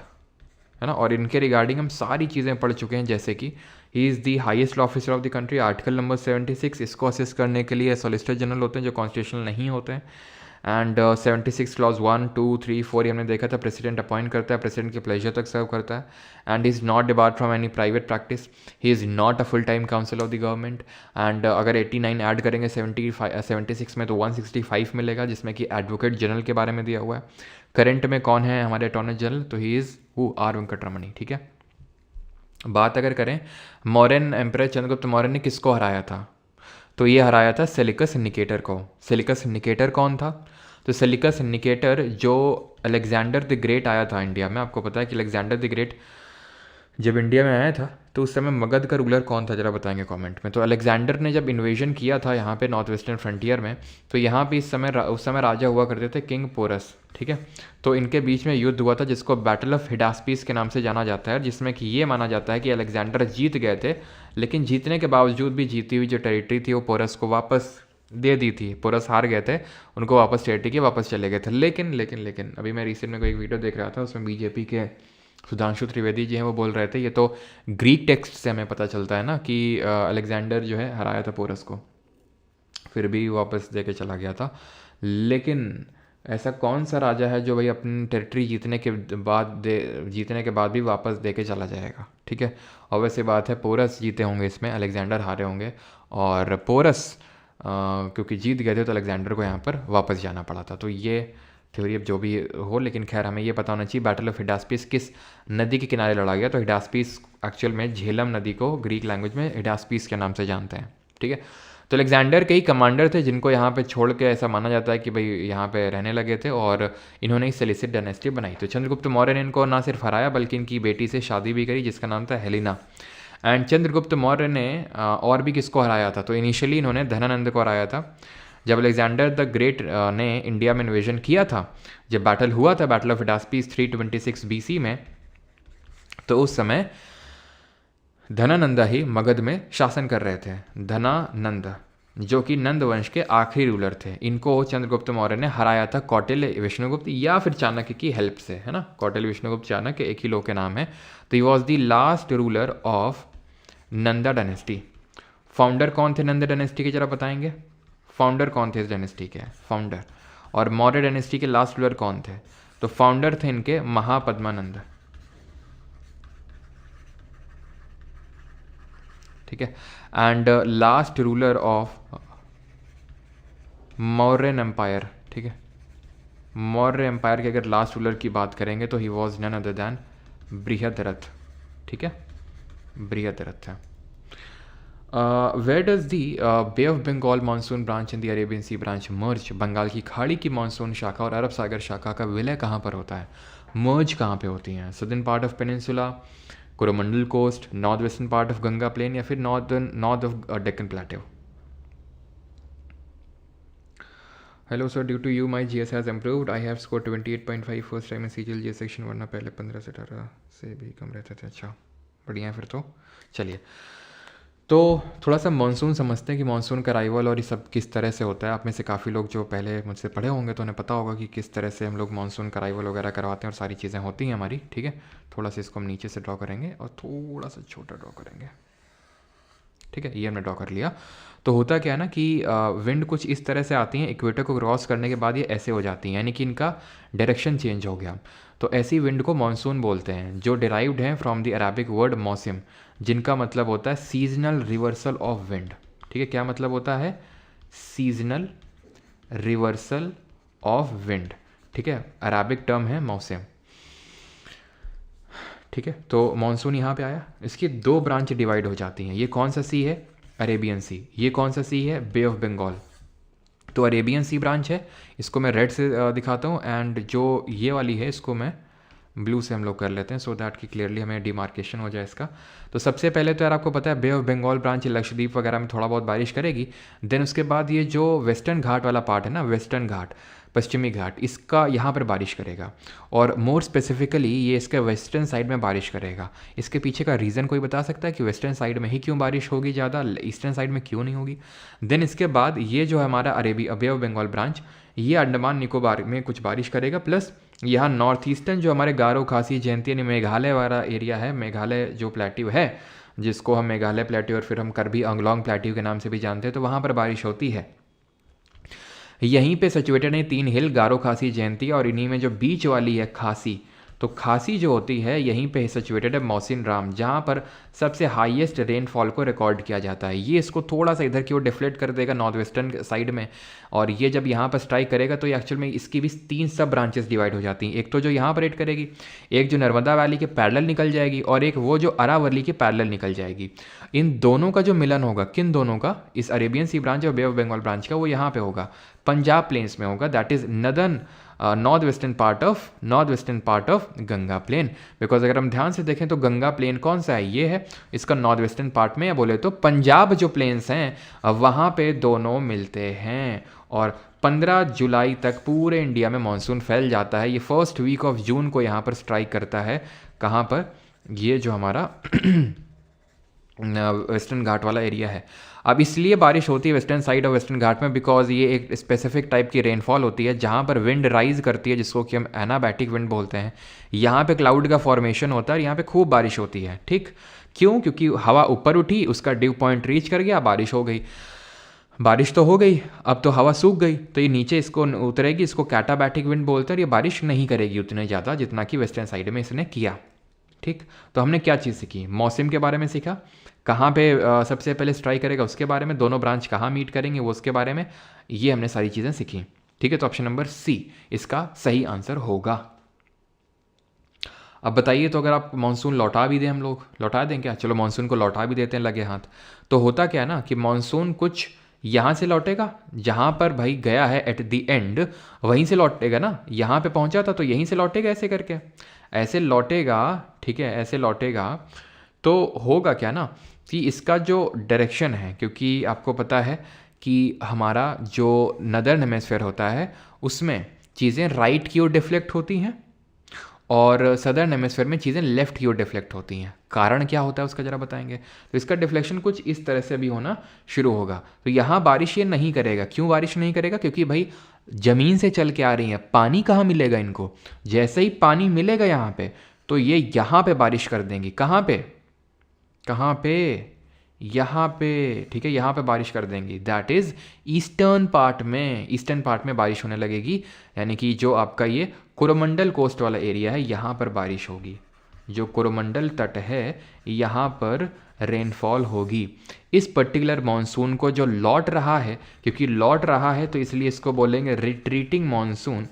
है ना। और इनके रिगार्डिंग हम सारी चीज़ें पढ़ चुके हैं, जैसे कि he is the highest officer of the country, article number 76, इसको असिस्ट करने के लिए सॉलिसिटर जनरल होते हैं जो कॉन्स्टिट्यूशनल नहीं होते हैं। एंड 76 क्लॉज 1, 2, 3, 4 ये हमने देखा था, प्रेसिडेंट अपॉइंट करता है, प्रेसिडेंट के प्लेजर तक सर्व करता है। And is not debarred from any private practice, he is not a full time council of the government. And अगर 89 ऐड करेंगे 76 में तो 165 मिलेगा, जिसमें कि एडवोकेट जनरल के बारे में दिया हुआ है। करंट में कौन है हमारे अटॉर्नी जनरल, तो he is who, R Venkataramani. ठीक है, बात अगर करें मौर्यन एम्परर चंद्रगुप्त मौर्य ने किसको हराया था, तो ये हराया था सेलिकस निकेटर को। सेलिकस निकेटर कौन था, तो सेलिकस निकेटर जो अलेक्जेंडर द ग्रेट आया था इंडिया में, आपको पता है कि अलेक्जेंडर द ग्रेट जब इंडिया में आया था तो उस समय मगध का रूलर कौन था, जरा बताएंगे कमेंट में। तो अलेक्जेंडर ने जब इन्वेजन किया था यहाँ पे नॉर्थ वेस्टर्न फ्रंटियर में, तो यहाँ पे उस समय राजा हुआ करते थे किंग पोरस। ठीक है, तो इनके बीच में युद्ध हुआ था जिसको बैटल ऑफ हिडास्पीस के नाम से जाना जाता है, जिसमें कि ये माना जाता है कि अलेक्जेंडर जीत गए थे, लेकिन जीतने के बावजूद भी जीती हुई जो टेरिटरी थी वो पोरस को वापस दे दी थी। पोरस हार गए थे, उनको वापस टेरिटरी के वापस चले गए थे। लेकिन अभी मैं रिसेंट में कोई वीडियो देख रहा था, उसमें बीजेपी के सुधांशु त्रिवेदी जी हैं, वो बोल रहे थे ये तो ग्रीक टेक्स्ट से हमें पता चलता है ना कि अलेक्जेंडर जो है हराया था पोरस को, फिर भी वापस दे के चला गया था। लेकिन ऐसा कौन सा राजा है जो भाई अपनी टेरिटरी जीतने के बाद भी वापस दे के चला जाएगा। ठीक है, और वैसे बात है पोरस जीते होंगे इसमें, अलेक्जेंडर हारे होंगे, और पोरस क्योंकि जीत गए थे तो अलेक्जेंडर को यहाँ पर वापस जाना पड़ा था। तो ये थ्योरी अब जो भी हो, लेकिन खैर हमें ये पता होना चाहिए बैटल ऑफ हिडास्पीस किस नदी के किनारे लड़ा गया। तो हिडास्पीस एक्चुअल में झेलम नदी को ग्रीक लैंग्वेज में हिडास्पीस के नाम से जानते हैं। ठीक है, तो अलेक्जेंडर के ही कमांडर थे जिनको यहाँ पे छोड़ के ऐसा माना जाता है कि भाई यहाँ पे रहने लगे थे, और इन्होंने ही सेलिसिड डायनेस्टी बनाई। तो चंद्रगुप्त मौर्य ने इनको ना सिर्फ हराया बल्कि इनकी बेटी से शादी भी करी जिसका नाम था हेलिना। एंड चंद्रगुप्त मौर्य ने और भी किसको हराया था, तो इनिशियली इन्होंने धनानंद को हराया था। जब अलेक्जेंडर द ग्रेट ने इंडिया में इन्वेजन किया था, जब बैटल हुआ था बैटल ऑफ हिडास्पीस 326 BC में, तो उस समय धनानंदा ही मगध में शासन कर रहे थे। धनानंद जो कि नंद वंश के आखिरी रूलर थे, इनको चंद्रगुप्त मौर्य ने हराया था कौटिल्य विष्णुगुप्त या फिर चाणक्य की हेल्प से, है ना। कौटिल्य विष्णुगुप्त चाणक्य एक ही लोग के नाम है। तो he was the last ruler of Nanda dynasty. Founder कौन थे नंदा डायनेस्टी के, जरा बताएंगे फाउंडर कौन थे इस डायनेस्टी के, फाउंडर। और मौर्य डायनेस्टी के लास्ट रूलर कौन थे, तो फाउंडर थे इनके महापद्मानंद। ठीक है, and last ruler of Mauryan empire. ठीक है, मौर्य एम्पायर के अगर लास्ट रूलर की बात करेंगे तो he was none other than Brihadratha. ठीक है, बृहद्रथ है। Where does the bay of Bengal monsoon branch in the Arabian sea branch merge. Bengal की खाड़ी की मानसून शाखा और अरब सागर शाखा का विलय कहाँ पर होता है, मर्ज कहाँ पे होती हैं, southern part of peninsula, Coromandel coast, north western part of Ganga plain, या फिर north of Deccan plateau. Hello sir, due to you my GS has improved, I have score 28.5 first time in CGL GS section, वरना पहले 15 से 18 से भी कम रहते थे। अच्छा, बढ़िया है फिर तो। चलिए, तो थोड़ा सा मानसून समझते हैं कि मानसून का अराइवल और ये सब किस तरह से होता है। आप में से काफ़ी लोग जो पहले मुझसे पढ़े होंगे तो उन्हें पता होगा कि किस तरह से हम लोग मानसून का अराइवल वगैरह करवाते हैं और सारी चीज़ें होती हैं हमारी। ठीक है, थोड़ा सा इसको हम नीचे से ड्रॉ करेंगे और थोड़ा सा छोटा ड्रॉ करेंगे। ठीक है, ये हमने ड्रॉ कर लिया। तो होता क्या है ना कि विंड कुछ इस तरह से आती हैं, इक्वेटर को क्रॉस करने के बाद ये ऐसे हो जाती हैं, यानी कि इनका डायरेक्शन चेंज हो गया। तो ऐसी विंड को मानसून बोलते हैं, जो डिराइव्ड हैं फ्रॉम द अरेबिक वर्ड मौसम, जिनका मतलब होता है सीजनल रिवर्सल ऑफ विंड। ठीक है, क्या मतलब होता है, सीजनल रिवर्सल ऑफ विंड। ठीक है, अरेबिक टर्म है मौसम। ठीक है, तो मानसून यहाँ पे आया, इसकी दो ब्रांच डिवाइड हो जाती हैं। ये कौन सा सी है, अरेबियन सी। ये कौन सा सी है, बे ऑफ बंगाल। तो अरेबियन सी ब्रांच है, इसको मैं रेड से दिखाता हूँ, एंड जो ये वाली है इसको मैं ब्लू से हम लोग कर लेते हैं, सो दैट कि क्लियरली हमें डिमार्केशन हो जाए इसका। तो सबसे पहले तो यार आपको पता है बे ऑफ बंगाल ब्रांच लक्षद्वीप वगैरह में थोड़ा बहुत बारिश करेगी। देन उसके बाद ये जो वेस्टर्न घाट वाला पार्ट है ना, वेस्टर्न घाट, पश्चिमी घाट, इसका यहाँ पर बारिश करेगा, और मोर स्पेसिफिकली ये इसके वेस्टर्न साइड में बारिश करेगा। इसके पीछे का रीज़न कोई बता सकता है कि वेस्टर्न साइड में ही क्यों बारिश होगी ज़्यादा, ईस्टर्न साइड में क्यों नहीं होगी। देन इसके बाद ये जो है हमारा बे ऑफ बंगाल ब्रांच, ये अंडमान निकोबार में कुछ बारिश करेगा, प्लस यहाँ नॉर्थ ईस्टर्न जो हमारे गारो खासी जयंती यानी मेघालय वाला एरिया है, मेघालय जो प्लेट्यू है जिसको हम मेघालय प्लेट्यू और फिर हम करबी अंगलोंग प्लेट्यू के नाम से भी जानते हैं, तो वहाँ पर बारिश होती है। यहीं पे सिचुएटेड है 3 हिल, गारो खासी जयंती, और इन्हीं में जो बीच वाली है खासी, तो खासी जो होती है यहीं पे सिचुएटेड है मौसिन राम, जहाँ पर सबसे हाईएस्ट रेनफॉल को रिकॉर्ड किया जाता है। ये इसको थोड़ा सा इधर की ओर डिफ्लेक्ट कर देगा नॉर्थ वेस्टर्न साइड में, और ये जब यहाँ पर स्ट्राइक करेगा तो ये एक्चुअल में इसकी भी 3 सब ब्रांचेस डिवाइड हो जाती हैं। एक तो जो यहाँ पर हिट करेगी, एक जो नर्मदा वैली के पैरेलल निकल जाएगी, और एक वो जो अरावली के पैरेलल निकल जाएगी। इन दोनों का जो मिलन होगा, किन दोनों का, इस अरेबियन सी ब्रांच और बे ऑफ बंगाल ब्रांच का, वो यहाँ पे होगा, पंजाब प्लेन्स में होगा, that is north western part of Ganga plain. Because अगर हम ध्यान से देखें तो गंगा प्लेन कौन सा है, ये है, इसका नॉर्थ वेस्टर्न पार्ट में, या बोले तो पंजाब जो प्लेन्स हैं वहाँ पे दोनों मिलते हैं। और 15 जुलाई तक पूरे इंडिया में मानसून फैल जाता है। ये फर्स्ट वीक ऑफ जून को यहाँ पर स्ट्राइक करता है, कहाँ पर, ये जो हमारा वेस्टर्न घाट वाला एरिया है। अब इसलिए बारिश होती है वेस्टर्न साइड ऑफ वेस्टर्न घाट में, बिकॉज ये एक स्पेसिफिक टाइप की रेनफॉल होती है जहाँ पर विंड राइज करती है, जिसको कि हम एनाबैटिक विंड बोलते हैं। यहाँ पे क्लाउड का फॉर्मेशन होता है और यहाँ पे खूब बारिश होती है। ठीक, क्यों? क्योंकि हवा ऊपर उठी, उसका ड्यू पॉइंट रीच कर गया, बारिश हो गई। बारिश तो हो गई, अब तो हवा सूख गई, तो ये नीचे इसको उतरेगी, इसको कैटाबैटिक विंड बोलते हैं, और ये बारिश नहीं करेगी उतने ज़्यादा जितना कि वेस्टर्न साइड में इसने किया। ठीक, तो हमने क्या चीज़ सीखी, मौसम के बारे में सीखा, कहाँ पे सबसे पहले स्ट्राइक करेगा उसके बारे में, दोनों ब्रांच कहाँ मीट करेंगे वो उसके बारे में, ये हमने सारी चीज़ें सीखी। ठीक है, तो ऑप्शन नंबर सी इसका सही आंसर होगा। अब बताइए, तो अगर आप मानसून लौटा भी दें, हम लोग लौटा दें क्या? चलो मानसून को लौटा भी देते हैं लगे हाथ। तो होता क्या है ना कि मानसून कुछ यहाँ से लौटेगा, जहाँ पर भाई गया है एट द एंड वहीं से लौटेगा ना, यहाँ पे पहुँचा था तो यहीं से लौटेगा, ऐसे करके ऐसे लौटेगा। ठीक है, ऐसे लौटेगा तो होगा क्या ना कि इसका जो डायरेक्शन है, क्योंकि आपको पता है कि हमारा जो नदर्न हेमिस्फीयर होता है उसमें चीज़ें राइट की ओर डिफ्लेक्ट होती हैं और सदर्न हेमिस्फीयर में चीज़ें लेफ्ट की ओर डिफ्लेक्ट होती हैं। कारण क्या होता है उसका ज़रा बताएंगे। तो इसका डिफ्लेक्शन कुछ इस तरह से भी होना शुरू होगा। तो यहाँ बारिश ये नहीं करेगा। क्यों बारिश नहीं करेगा? क्योंकि भाई ज़मीन से चल के आ रही है, पानी कहाँ मिलेगा इनको? जैसे ही पानी मिलेगा यहाँ पे तो ये यहाँ पे बारिश कर देंगी। कहाँ पे? कहाँ पे? यहाँ पे। ठीक है, यहाँ पे बारिश कर देंगी। दैट इज़ ईस्टर्न पार्ट में, ईस्टर्न पार्ट में बारिश होने लगेगी। यानी कि जो आपका ये कोरोमंडल कोस्ट वाला एरिया है यहाँ पर बारिश होगी। जो कोरोमंडल तट है यहाँ पर रेनफॉल होगी। इस पर्टिकुलर मॉनसून को जो लौट रहा है, क्योंकि लौट रहा है तो इसलिए इसको बोलेंगे रिट्रीटिंग मॉनसून।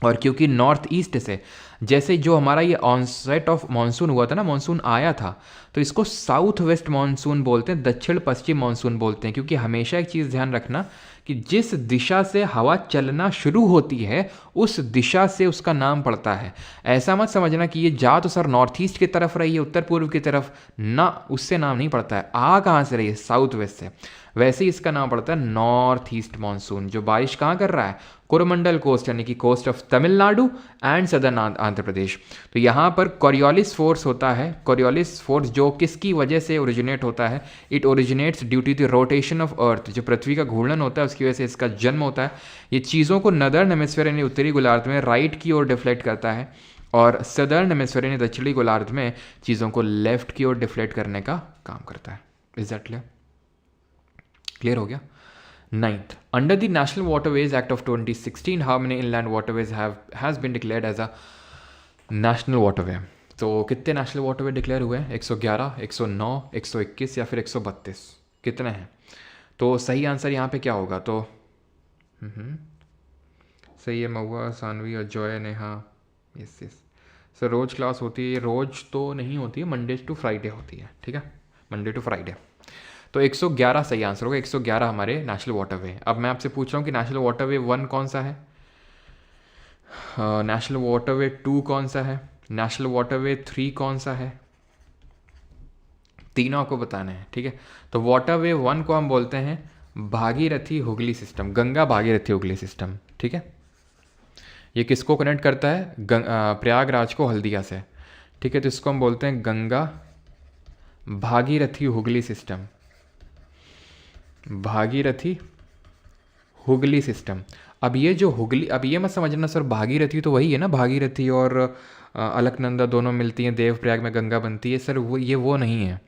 और क्योंकि नॉर्थ ईस्ट से जैसे जो हमारा ये ऑनसेट ऑफ मॉनसून हुआ था ना, मॉनसून आया था, तो इसको साउथ वेस्ट मॉनसून बोलते हैं, दक्षिण पश्चिम मॉनसून बोलते हैं। क्योंकि हमेशा एक चीज़ ध्यान रखना कि जिस दिशा से हवा चलना शुरू होती है उस दिशा से उसका नाम पड़ता है। ऐसा मत समझना कि ये जा तो सर नॉर्थ ईस्ट की तरफ रही है, उत्तर पूर्व की तरफ ना, उससे नाम नहीं पड़ता है। आ कहाँ से रही है? साउथ वेस्ट से। वैसे ही इसका नाम पड़ता है नॉर्थ ईस्ट मॉनसून। जो बारिश कहाँ कर रहा है? कोरोमंडल कोस्ट, यानी कि coast of Tamil Nadu and southern Andhra Pradesh. तो यहाँ पर कोरियोलिस फोर्स होता है। कोरियोलिस फोर्स जो किसकी वजह से ओरिजिनेट होता है? It originates due to the rotation of earth. जो पृथ्वी का घूर्णन होता है उसकी वजह से इसका जन्म होता है। ये चीज़ों को नदर्न हेमिस्फीयर यानी उत्तरी गोलार्ध में राइट की ओर डिफ्लेक्ट करता है और सदर्न हेमिस्फीयर यानी दक्षिणी गोलार्ध में चीज़ों को लेफ्ट की ओर डिफ्लेक्ट करने का काम करता है। Is that clear? क्लियर हो गया? 9th, under the National Waterways Act of 2016, how many inland waterways has been declared as a national waterway? तो कितने नेशनल वाटरवे डिक्लेयर हुए हैं? 111, 109, 121 या फिर 132? कितने हैं? तो सही आंसर यहाँ पे क्या होगा? तो सही है महुआ, सानवी और Joy, Neha. Yes yes sir, रोज़ क्लास होती है? रोज़ तो नहीं होती है, मंडे टू फ्राइडे होती है। ठीक है, मंडे टू फ्राइडे। तो 111 सही आंसर होगा। 111 हमारे नेशनल वाटरवे। अब मैं आपसे पूछ रहा हूँ कि नेशनल वाटरवे 1 कौन सा है, नेशनल वाटरवे 2 कौन सा है, नेशनल वाटरवे 3 कौन सा है? तीनों आपको बताना है। ठीक है, तो वाटरवे 1 को हम बोलते हैं भागीरथी हुगली सिस्टम, गंगा भागीरथी हुगली सिस्टम। ठीक है, ये किसको कनेक्ट करता है? प्रयागराज को हल्दिया से। ठीक है, तो इसको हम बोलते हैं गंगा भागीरथी हुगली सिस्टम, भागीरथी हुगली सिस्टम। अब ये जो हुगली, अब ये मत समझना सर भागीरथी तो वही है ना, भागीरथी और अलकनंदा दोनों मिलती हैं, देवप्रयाग में गंगा बनती है सर, वो नहीं है।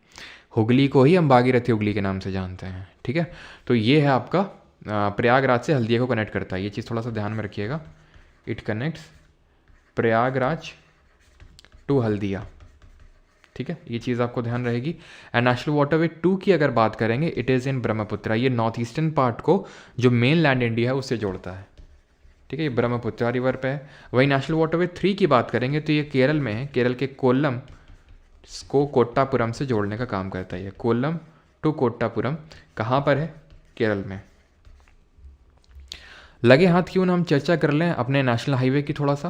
हुगली को ही हम भागीरथी हुगली के नाम से जानते हैं, ठीक है। तो ये है आपका प्रयागराज से हल्दिया को कनेक्ट करता है, ये चीज़ थोड़ा सा ध्यान में रखिएगा। It connects Prayagraj to Haldia, ठीक है, ये चीज़ आपको ध्यान रहेगी। एंड नेशनल वाटरवे 2 की अगर बात करेंगे, इट इज़ इन ब्रह्मपुत्रा, ये नॉर्थ ईस्टर्न पार्ट को जो मेन लैंड इंडिया है उससे जोड़ता है, ठीक है, ये ब्रह्मपुत्रा रिवर पे है। वही नेशनल वाटरवे 3 की बात करेंगे तो ये केरल में है, केरल के कोल्लम को कोट्टापुरम से जोड़ने का काम करता है। ये कोल्लम टू कोट्टापुरम कहाँ पर है? केरल में। लगे हाथ क्यों ना हम चर्चा कर लें अपने नेशनल हाईवे की थोड़ा सा,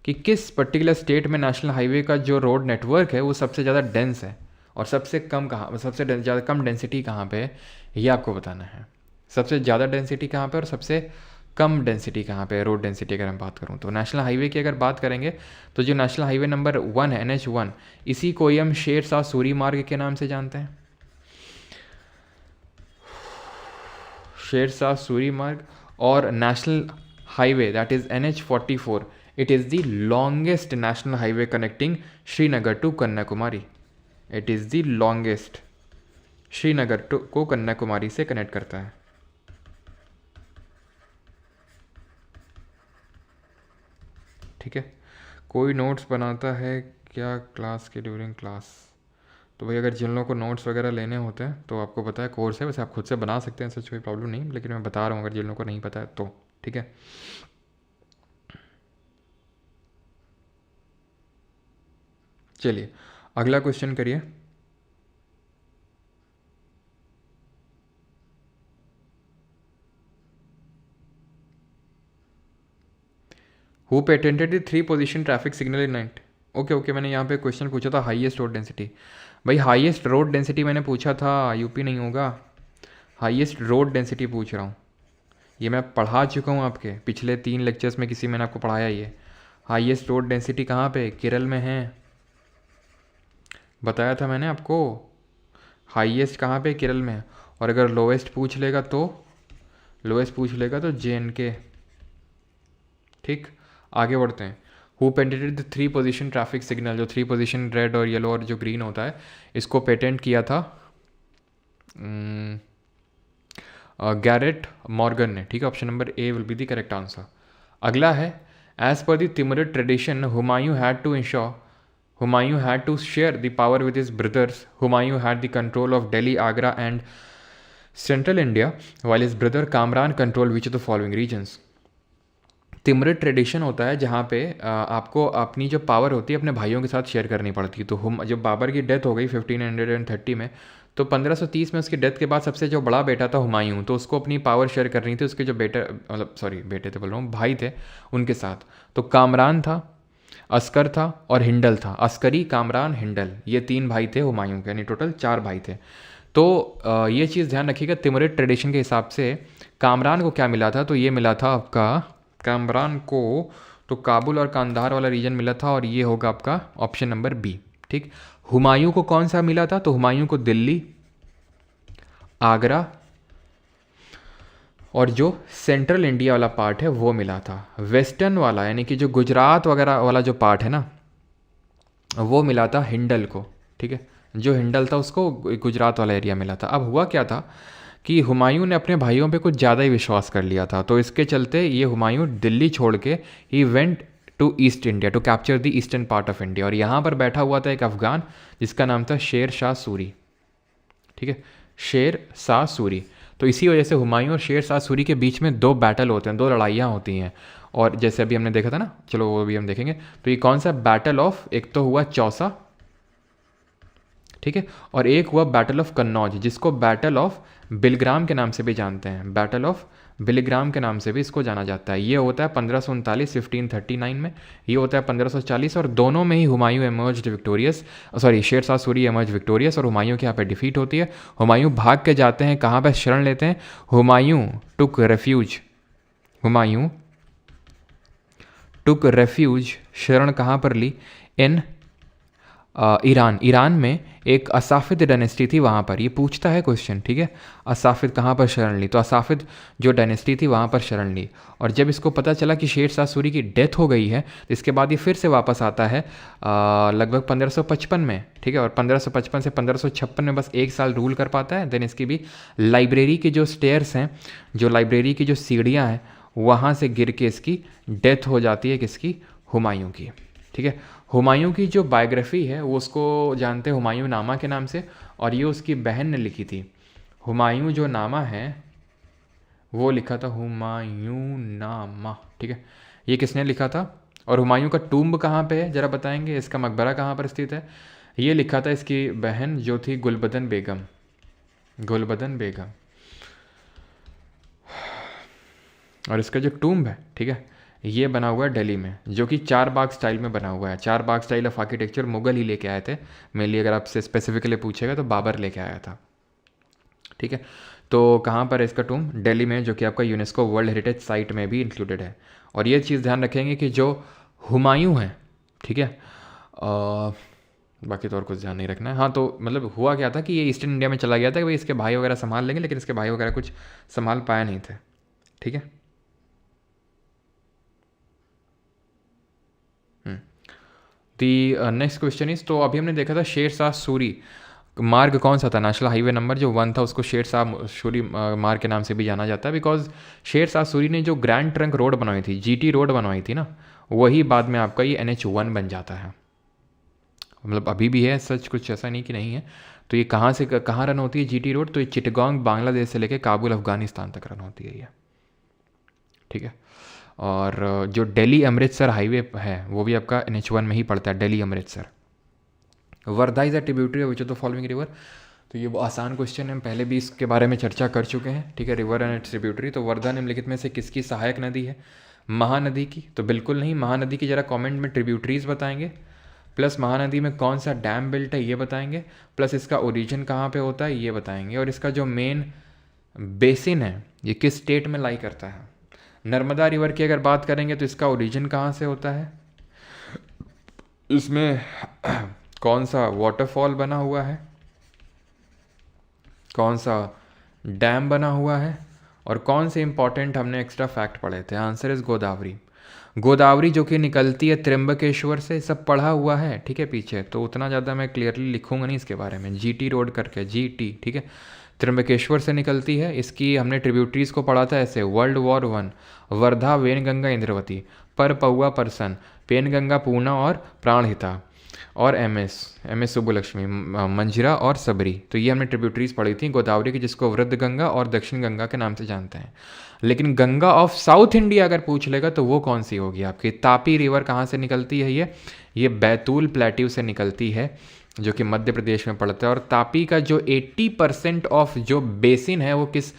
कि किस पर्टिकुलर स्टेट में नेशनल हाईवे का जो रोड नेटवर्क है वो सबसे ज़्यादा डेंस है और सबसे कम कहाँ, सबसे ज़्यादा कम डेंसिटी कहाँ पे है, ये आपको बताना है। सबसे ज़्यादा डेंसिटी कहाँ पे और सबसे कम डेंसिटी कहाँ पे है, रोड डेंसिटी अगर हम बात करूँ तो। नेशनल हाईवे की अगर बात करेंगे तो जो नेशनल हाईवे नंबर 1 है NH1, इसी को ही हम शेरशाह सूरी मार्ग के नाम से जानते हैं, शेरशाह सूरी मार्ग। और national highway that is NH44, it is the longest national highway connecting Srinagar to Kanyakumari. It is the longest, Srinagar को कन्याकुमारी से कनेक्ट करता है। ठीक है, कोई नोट्स बनाता है क्या क्लास के ड्यूरिंग क्लास? तो भाई अगर जिन लोगों को नोट्स वगैरह लेने होते हैं तो आपको पता है कोर्स है, वैसे आप खुद से बना सकते हैं, ऐसा कोई प्रॉब्लम नहीं, लेकिन मैं बता रहा हूँ अगर जिन लोगों को नहीं पता है तो, ठीक है। चलिए अगला क्वेश्चन करिए। Who patented the 3 position traffic signal in night? Okay, मैंने यहाँ पे क्वेश्चन पूछा था हाईएस्ट रोड डेंसिटी। भाई हाईएस्ट रोड डेंसिटी मैंने पूछा था, यूपी नहीं होगा, हाईएस्ट रोड डेंसिटी पूछ रहा हूँ। ये मैं पढ़ा चुका हूँ आपके पिछले 3 लेक्चर्स में, किसी मैंने आपको पढ़ाया ये। हाईएस्ट रोड डेंसिटी कहाँ पे? केरल में है, बताया था मैंने आपको। हाईएस्ट कहाँ पे? केरल में। और अगर लोएस्ट पूछ लेगा तो JNK। ठीक, आगे बढ़ते हैं। Who patented the 3 position traffic signal? जो 3 पोजीशन रेड और येलो और जो ग्रीन होता है, इसको पेटेंट किया था गैरेट मॉर्गन ने, ठीक है। Option number A will be the correct answer. अगला है, as per the Timurid tradition Humayun had to share the power with his brothers. Humayun had the control of Delhi, Agra and central India, while his brother Kamran controlled which of the following regions? Timurid tradition होता है जहाँ पे आपको अपनी जो power होती है अपने भाइयों के साथ शेयर करनी पड़ती है। तो जब बाबर की डेथ हो गई 1530 में, तो 1530 में उसकी डेथ के बाद सबसे जो बड़ा बेटा था हुमायूं, तो उसको अपनी पावर शेयर करनी थी उसके जो बेटे थे बोल रहा हूँ, भाई थे उनके साथ। तो कामरान था, अस्कर था और हिंडल था। अस्करी, कामरान, हिंडल, ये 3 भाई थे हुमायूं के, यानी टोटल 4 भाई थे। तो ये चीज़ ध्यान रखिएगा, तिमुरिड ट्रेडिशन के हिसाब से कामरान को क्या मिला था? तो ये मिला था आपका कामरान को तो काबुल और कांधार वाला रीजन मिला था, और ये होगा आपका ऑप्शन नंबर बी। ठीक, हुमायूं को कौन सा मिला था? तो हुमायूं को दिल्ली, आगरा और जो सेंट्रल इंडिया वाला पार्ट है वो मिला था। वेस्टर्न वाला यानी कि जो गुजरात वगैरह वाला जो पार्ट है ना, वो मिला था हिंडल को। ठीक है, जो हिंडल था उसको गुजरात वाला एरिया मिला था। अब हुआ क्या था कि हुमायूं ने अपने भाइयों पे कुछ ज़्यादा ही विश्वास कर लिया था, तो इसके चलते ये हुमायूं दिल्ली छोड़ के ही went to east India to capture the eastern part of India. और यहाँ पर बैठा हुआ था एक अफगान जिसका नाम था शेर शाह सूरी। ठीक है, शेर शाह सूरी। तो इसी वजह से हुमायूं और शेर शाह सूरी के बीच में 2 बैटल होते हैं, 2 लड़ाइयाँ होती हैं। और जैसे अभी हमने देखा था ना, चलो वो भी हम देखेंगे। तो ये कौन सा बैटल ऑफ, एक तो हुआ चौसा, ठीक है, और एक हुआ बैटल ऑफ कन्नौज, जिसको बैटल ऑफ बिलग्राम के नाम से भी जानते हैं। बैटल ऑफ बिलग्राम के नाम से भी इसको जाना जाता है। ये होता है 1539 1539 में, ये होता है 1540, और दोनों में ही हुमायूं एमर्ज्ड विक्टोरियस, शेर शाह सूरी एमर्ज विक्टोरियस, और हुमायूं के यहाँ पे डिफीट होती है। हुमायूं भाग के जाते हैं, कहाँ पे शरण लेते हैं? हुमायूं टुक रेफ्यूज, शरण कहाँ पर ली? इन ईरान में एक असाफिद डायनेस्टी थी वहाँ पर। ये पूछता है क्वेश्चन, ठीक है, असाफिद कहाँ पर शरण ली, तो असाफिद जो डायनेस्टी थी वहाँ पर शरण ली। और जब इसको पता चला कि शेर शाह सूरी की डेथ हो गई है तो इसके बाद ये फिर से वापस आता है लगभग 1555 में, ठीक है। और 1555 से 1556 में बस 1 साल रूल कर पाता है। देन इसकी भी लाइब्रेरी के जो स्टेयर्स हैं, जो लाइब्रेरी की जो सीढ़ियाँ हैं, वहाँ से गिर के इसकी डेथ हो जाती है, किसकी, हुमायूं की, ठीक है। हुमायूं की जो बायोग्राफी है वो उसको जानते हैं हुमायूं नामा के नाम से, और ये उसकी बहन ने लिखी थी। हुमायूं जो नामा है वो लिखा था हुमायूं नामा, ठीक है। ये किसने लिखा था, और हुमायूं का टूम्ब कहाँ पे है ज़रा बताएंगे, इसका मकबरा कहाँ पर स्थित है। ये लिखा था इसकी बहन जो थी गुलबदन बेगम, गुलबदन बेगम। और इसका जो टूम्ब है, ठीक है, ये बना हुआ है दिल्ली में, जो कि 4 बाग स्टाइल में बना हुआ है। 4 बाग स्टाइल ऑफ आर्किटेक्चर मुगल ही लेके आए थे मेनली, अगर आपसे स्पेसिफिकली पूछेगा तो बाबर लेके आया था, ठीक है। तो कहाँ पर है इसका टूम्ब, दिल्ली में, जो कि आपका यूनेस्को वर्ल्ड हेरिटेज साइट में भी इंक्लूडेड है। और ये चीज़ ध्यान रखेंगे कि जो हुमायूं है, ठीक है, बाकी तो और कुछ ध्यान नहीं रखना है। हाँ, तो मतलब हुआ क्या था कि ये ईस्टर्न इंडिया में चला गया था कि भाई इसके भाई वगैरह संभाल लेंगे, लेकिन इसके भाई वगैरह कुछ संभाल पाया नहीं थे, ठीक है। दी नेक्स्ट क्वेश्चन इज, तो अभी हमने देखा था शेर शाह सूरी मार्ग कौन सा था, नेशनल हाईवे नंबर जो 1 था उसको शेर शाह सूरी मार्ग के नाम से भी जाना जाता है, बिकॉज शेर शाह सूरी ने जो ग्रैंड ट्रंक रोड बनवाई थी, जीटी रोड बनवाई थी ना, वही बाद में आपका ये NH1 बन जाता है। मतलब अभी भी है, सच कुछ ऐसा नहीं कि नहीं है। तो ये कहाँ से कहाँ रन होती है जीटी रोड, तो ये चिटगांग बांग्लादेश से लेकर काबुल अफगानिस्तान तक रन होती है ये, ठीक है। और जो दिल्ली अमृतसर हाईवे है वो भी आपका NH1 में ही पड़ता है, Delhi Amritsar. Wardha is a tributary of which of the following river, तो ये वो आसान क्वेश्चन है, हम पहले भी इसके बारे में चर्चा कर चुके हैं, ठीक है। रिवर एंड इट्स ट्रिब्यूटरी, तो वर्धा निम्नलिखित में से किसकी सहायक नदी है, महानदी की, तो बिल्कुल नहीं। महानदी की जरा कमेंट में ट्रिब्यूटरीज बताएंगे, प्लस महानदी में कौन सा डैम बिल्ट है ये बताएंगे, प्लस इसका ओरिजिन कहाँ पे होता है ये बताएंगे, और इसका जो मेन बेसिन है ये किस स्टेट में लाई करता है। नर्मदा रिवर की अगर बात करेंगे तो इसका ओरिजिन कहाँ से होता है, इसमें कौन सा वाटरफॉल बना हुआ है, कौन सा डैम बना हुआ है, और कौन से इंपॉर्टेंट हमने एक्स्ट्रा फैक्ट पढ़े थे। Answer is Godavari. गोदावरी जो कि निकलती है त्र्यंबकेश्वर से, सब पढ़ा हुआ है, ठीक है पीछे, तो उतना ज़्यादा मैं क्लियरली लिखूंगा नहीं इसके बारे में। जीटी रोड करके, जीटी, ठीक है, त्र्यंबकेश्वर से निकलती है। इसकी हमने ट्रिब्यूटरीज को पढ़ा था ऐसे, वर्ल्ड वॉर 1 वर्धा, वेनगंगा, इंद्रवती, पर पौआ, परसन, पेनगंगा, पूर्णा और प्राणहिता, और एमएस सुब्बुलक्ष्मी, मंजिरा और सबरी। तो ये हमने ट्रिब्यूटरीज पढ़ी थी गोदावरी की, जिसको वृद्ध गंगा और दक्षिण गंगा के नाम से जानते हैं। लेकिन गंगा ऑफ साउथ इंडिया अगर पूछ लेगा तो वो कौन सी होगी आपकी। तापी रिवर कहाँ से निकलती है, ये बैतूल प्लेट्यू से निकलती है, जो कि मध्य प्रदेश में पड़ता है। और तापी का जो 80% ऑफ जो बेसिन है वो किस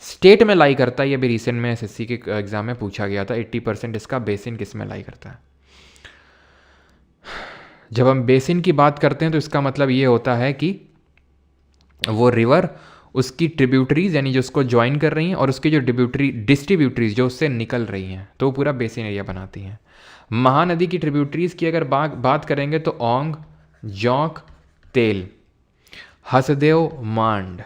स्टेट में लाई करता है, ये भी रिसेंट में SSC के एग्जाम में पूछा गया था। 80% इसका बेसिन किस में लाई करता है। जब हम बेसिन की बात करते हैं तो इसका मतलब ये होता है कि वो रिवर उसकी ट्रिब्यूटरीज यानी जो उसको ज्वाइन कर रही हैं, और उसकी जो डिस्ट्रीब्यूटरीज जो उससे निकल रही हैं, तो वो पूरा बेसिन एरिया बनाती हैं। महानदी की ट्रिब्यूटरीज की अगर बात करेंगे तो Ong, Jonk, Tel, Hasdeo, Mand,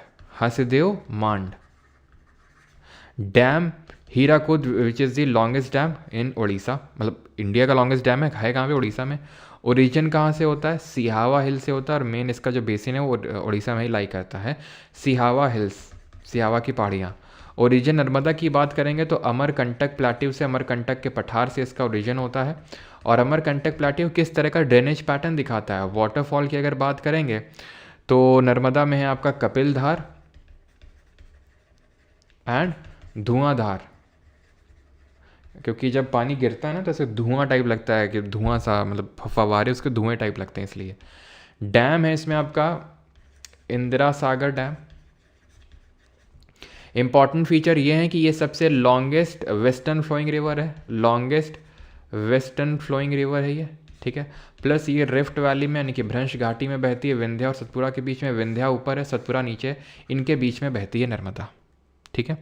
dam Hirakud which is the longest dam in Orissa, मतलब इंडिया का लॉन्गेस्ट डैम है कहाँ पे, उड़ीसा में। ओरिजिन कहाँ से होता है, सिहावा हिल से होता है, और मेन इसका जो बेसिन है वो उड़ीसा में ही लाई करता है, सिहावा हिल्स, सिहावा की पहाड़ियाँ। ओरिजिन नर्मदा की बात करेंगे तो अमरकंटक प्लेट्यू से, अमरकंटक के पठार से इसका ओरिजिन होता है। और अमरकंटक प्लेट्यू किस तरह का ड्रेनेज पैटर्न दिखाता है। वाटरफॉल की अगर बात करेंगे तो नर्मदा में है आपका कपिलधार एंड धुआंधार, क्योंकि जब पानी गिरता है ना तो ऐसे धुआं टाइप लगता है, कि धुआं सा, मतलब फवारे उसके धुएं टाइप लगते हैं, इसलिए। डैम है इसमें आपका Indira Sagar dam. Important feature ये है कि ये सबसे लॉन्गेस्ट वेस्टर्न फ्लोइंग रिवर है, लॉन्गेस्ट वेस्टर्न फ्लोइंग रिवर है ये, ठीक है। प्लस ये रिफ्ट वैली में यानी कि भ्रंश घाटी में बहती है, विंध्या और सतपुरा के बीच में, विंध्या ऊपर है, सतपुरा नीचे, इनके बीच में बहती है नर्मदा, ठीक है।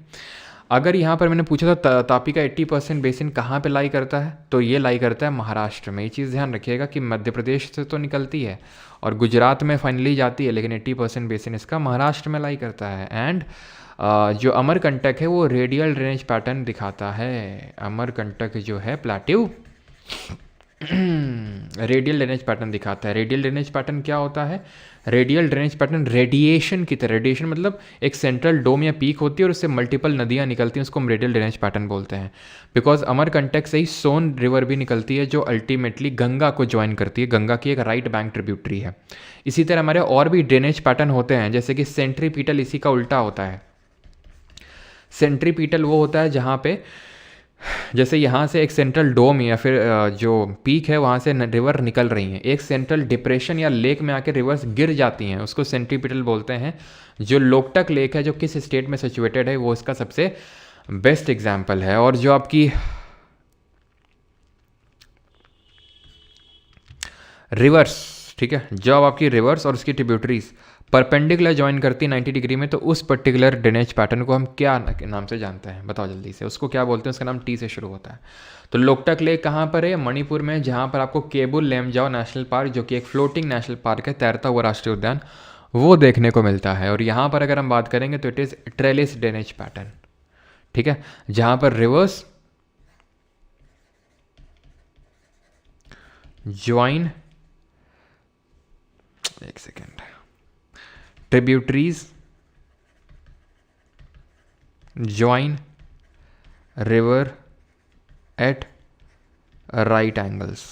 अगर यहाँ पर मैंने पूछा था तापी का 80% बेसिन कहाँ पे लाई करता है, तो ये लाई करता है महाराष्ट्र में। ये चीज़ ध्यान रखिएगा कि मध्य प्रदेश से तो निकलती है और गुजरात में फाइनली जाती है, लेकिन 80% बेसिन इसका महाराष्ट्र में लाई करता है। एंड जो अमरकंटक है वो रेडियल ड्रेनेज पैटर्न दिखाता है। अमरकंटक जो है प्लेट्यू रेडियल ड्रेनेज पैटर्न दिखाता है। रेडियल ड्रेनेज पैटर्न क्या होता है? रेडियल ड्रेनेज पैटर्न रेडिएशन की तरह, रेडिएशन मतलब एक सेंट्रल डोम या पीक होती है और उससे मल्टीपल नदियाँ निकलती हैं, उसको हम रेडियल ड्रेनेज पैटर्न बोलते हैं। बिकॉज अमरकंटक से ही सोन रिवर भी निकलती है जो अल्टीमेटली गंगा को ज्वाइन करती है। गंगा की एक राइट बैंक ट्रिब्यूटरी है। इसी तरह हमारे और भी ड्रेनेज पैटर्न होते हैं, जैसे कि सेंट्रीपीटल इसी का उल्टा होता है। सेंट्रीपीटल वो होता है जहाँ पे जैसे यहाँ से एक सेंट्रल डोम या फिर जो पीक है वहाँ से रिवर निकल रही हैं, एक सेंट्रल डिप्रेशन या लेक में आके रिवर्स गिर जाती हैं, उसको सेंट्रीपिटल बोलते हैं। जो लोकटक लेक है जो किस स्टेट में सिचुएटेड है वो इसका सबसे बेस्ट एग्जाम्पल है। और जो आपकी रिवर्स, ठीक है, जब आपकी रिवर्स और उसकी ट्रिब्यूटरीज परपेंडिकुलर ज्वाइन करती है 90 डिग्री में, तो उस पर्टिकुलर ड्रेनेज पैटर्न को हम क्या नाम से जानते हैं? बताओ जल्दी से। उसको क्या बोलते हैं? उसका नाम टी से शुरू होता है। तो लोकटक लेक कहाँ पर है? मणिपुर में, जहाँ पर आपको केबुल लेमजाओ नेशनल पार्क, जो कि एक फ्लोटिंग नेशनल पार्क है, तैरता हुआ राष्ट्रीय उद्यान, वो देखने को मिलता है। और यहाँ पर अगर हम बात करेंगे तो it is trellis drainage pattern, ठीक है, जहाँ पर रिवर्स ज्वाइन, एक second, tributaries join river at right angles.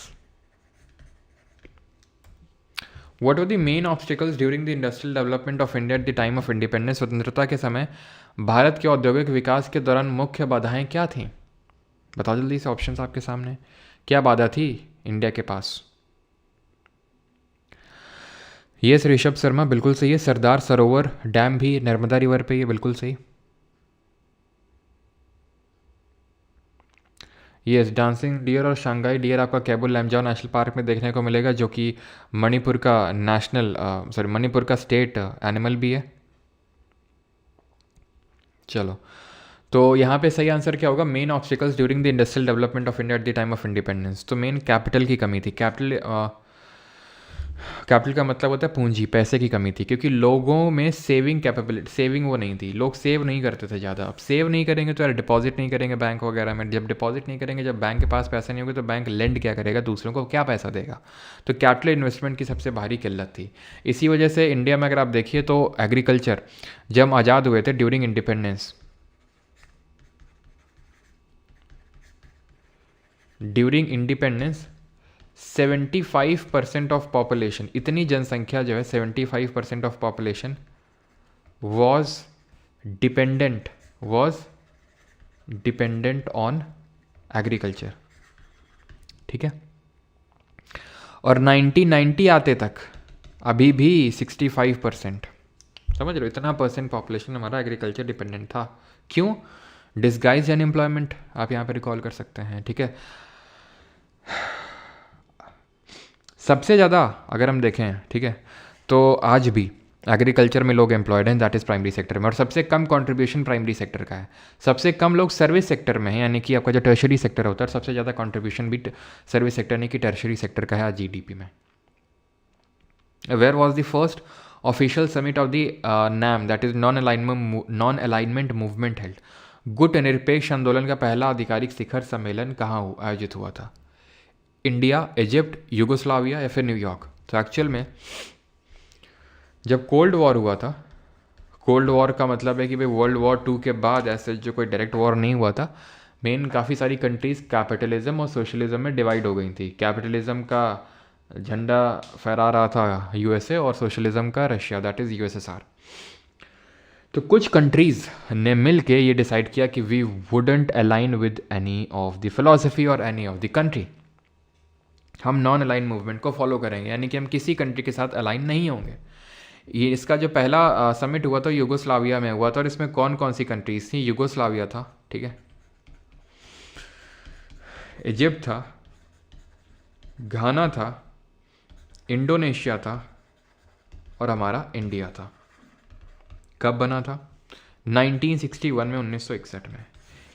What were the main obstacles during the industrial development of India at the time of independence? स्वतंत्रता के समय भारत के औद्योगिक विकास के दौरान मुख्य बाधाएं क्या थीं? बताओ जल्दी से, ऑप्शंस आपके सामने। क्या बाधा थी इंडिया के पास? यस ऋषभ शर्मा, बिल्कुल सही है। सरदार सरोवर डैम भी नर्मदा रिवर पे, ये बिल्कुल सही। यस, डांसिंग डियर और शंघाई डियर आपका केबुल लैमजाओ नेशनल पार्क में देखने को मिलेगा, जो कि मणिपुर का मणिपुर का स्टेट एनिमल भी है। चलो, तो यहाँ पे सही आंसर क्या होगा? Main obstacles during the industrial development of India at the time of independence. तो मेन कैपिटल की कमी थी। कैपिटल का मतलब होता है पूंजी, पैसे की कमी थी, क्योंकि लोगों में सेविंग कैपेबिलिटी, सेविंग वो नहीं थी, लोग सेव नहीं करते थे ज़्यादा। अब सेव नहीं करेंगे तो यार डिपॉजिट नहीं करेंगे बैंक वगैरह में, जब डिपॉजिट नहीं करेंगे, जब बैंक के पास पैसे नहीं होंगे तो बैंक लेंड क्या करेगा? दूसरों को क्या पैसा देगा? तो कैपिटल इन्वेस्टमेंट की सबसे भारी किल्लत थी। इसी वजह से इंडिया में अगर आप देखिए तो एग्रीकल्चर, जब हम आज़ाद हुए थे during independence, during independence 75% of population, इतनी जनसंख्या जो है 75% of population was dependent on agriculture, ठीक है। और 1990 आते तक अभी भी 65%, समझ रहे हो, इतना परसेंट पॉपुलेशन हमारा एग्रीकल्चर डिपेंडेंट था। क्यों? डिस्गाइज अनएम्प्लॉयमेंट, आप यहाँ पे रिकॉल कर सकते हैं, ठीक है। सबसे ज़्यादा अगर हम देखें, ठीक है, तो आज भी एग्रीकल्चर में लोग एम्प्लॉयड हैं, दैट इज़ प्राइमरी सेक्टर में, और सबसे कम कंट्रीब्यूशन प्राइमरी सेक्टर का है। सबसे कम लोग सर्विस सेक्टर में हैं, यानी कि आपका जो टर्शरी सेक्टर होता है, सबसे ज़्यादा कंट्रीब्यूशन भी सर्विस सेक्टर नहीं कि टर्शरी सेक्टर का है आज जीडीपी में। Where was the first official summit of the NAM, that is non alignment movement held? गुट निरपेक्ष आंदोलन का पहला आधिकारिक शिखर सम्मेलन कहाँ आयोजित हुआ था? इंडिया, इजिप्ट, यूगोस्लाविया या फिर न्यूयॉर्क? तो एक्चुअल में जब कोल्ड वॉर हुआ था, कोल्ड वॉर का मतलब है कि भाई वर्ल्ड वॉर 2 के बाद ऐसे जो कोई डायरेक्ट वॉर नहीं हुआ था, मेन काफ़ी सारी कंट्रीज़ कैपिटलिज्म और सोशलिज्म में डिवाइड हो गई थी। कैपिटलिज्म का झंडा फहरा रहा था यूएसए और सोशलिज्म का रशिया, दैट इज़ यूएसएसआर। तो कुछ कंट्रीज़ ने मिल के ये डिसाइड किया कि we wouldn't align with any of the philosophy और एनी ऑफ द कंट्री, हम नॉन अलाइन मूवमेंट को फॉलो करेंगे, यानी कि हम किसी कंट्री के साथ अलाइन नहीं होंगे। ये इसका जो पहला समिट हुआ था यूगोस्लाविया में हुआ था, और इसमें कौन कौन सी कंट्रीज थी? यूगोस्लाविया था, ठीक है, इजिप्ट था, घाना था, इंडोनेशिया था और हमारा इंडिया था। कब बना था? 1961 में, 1961 में।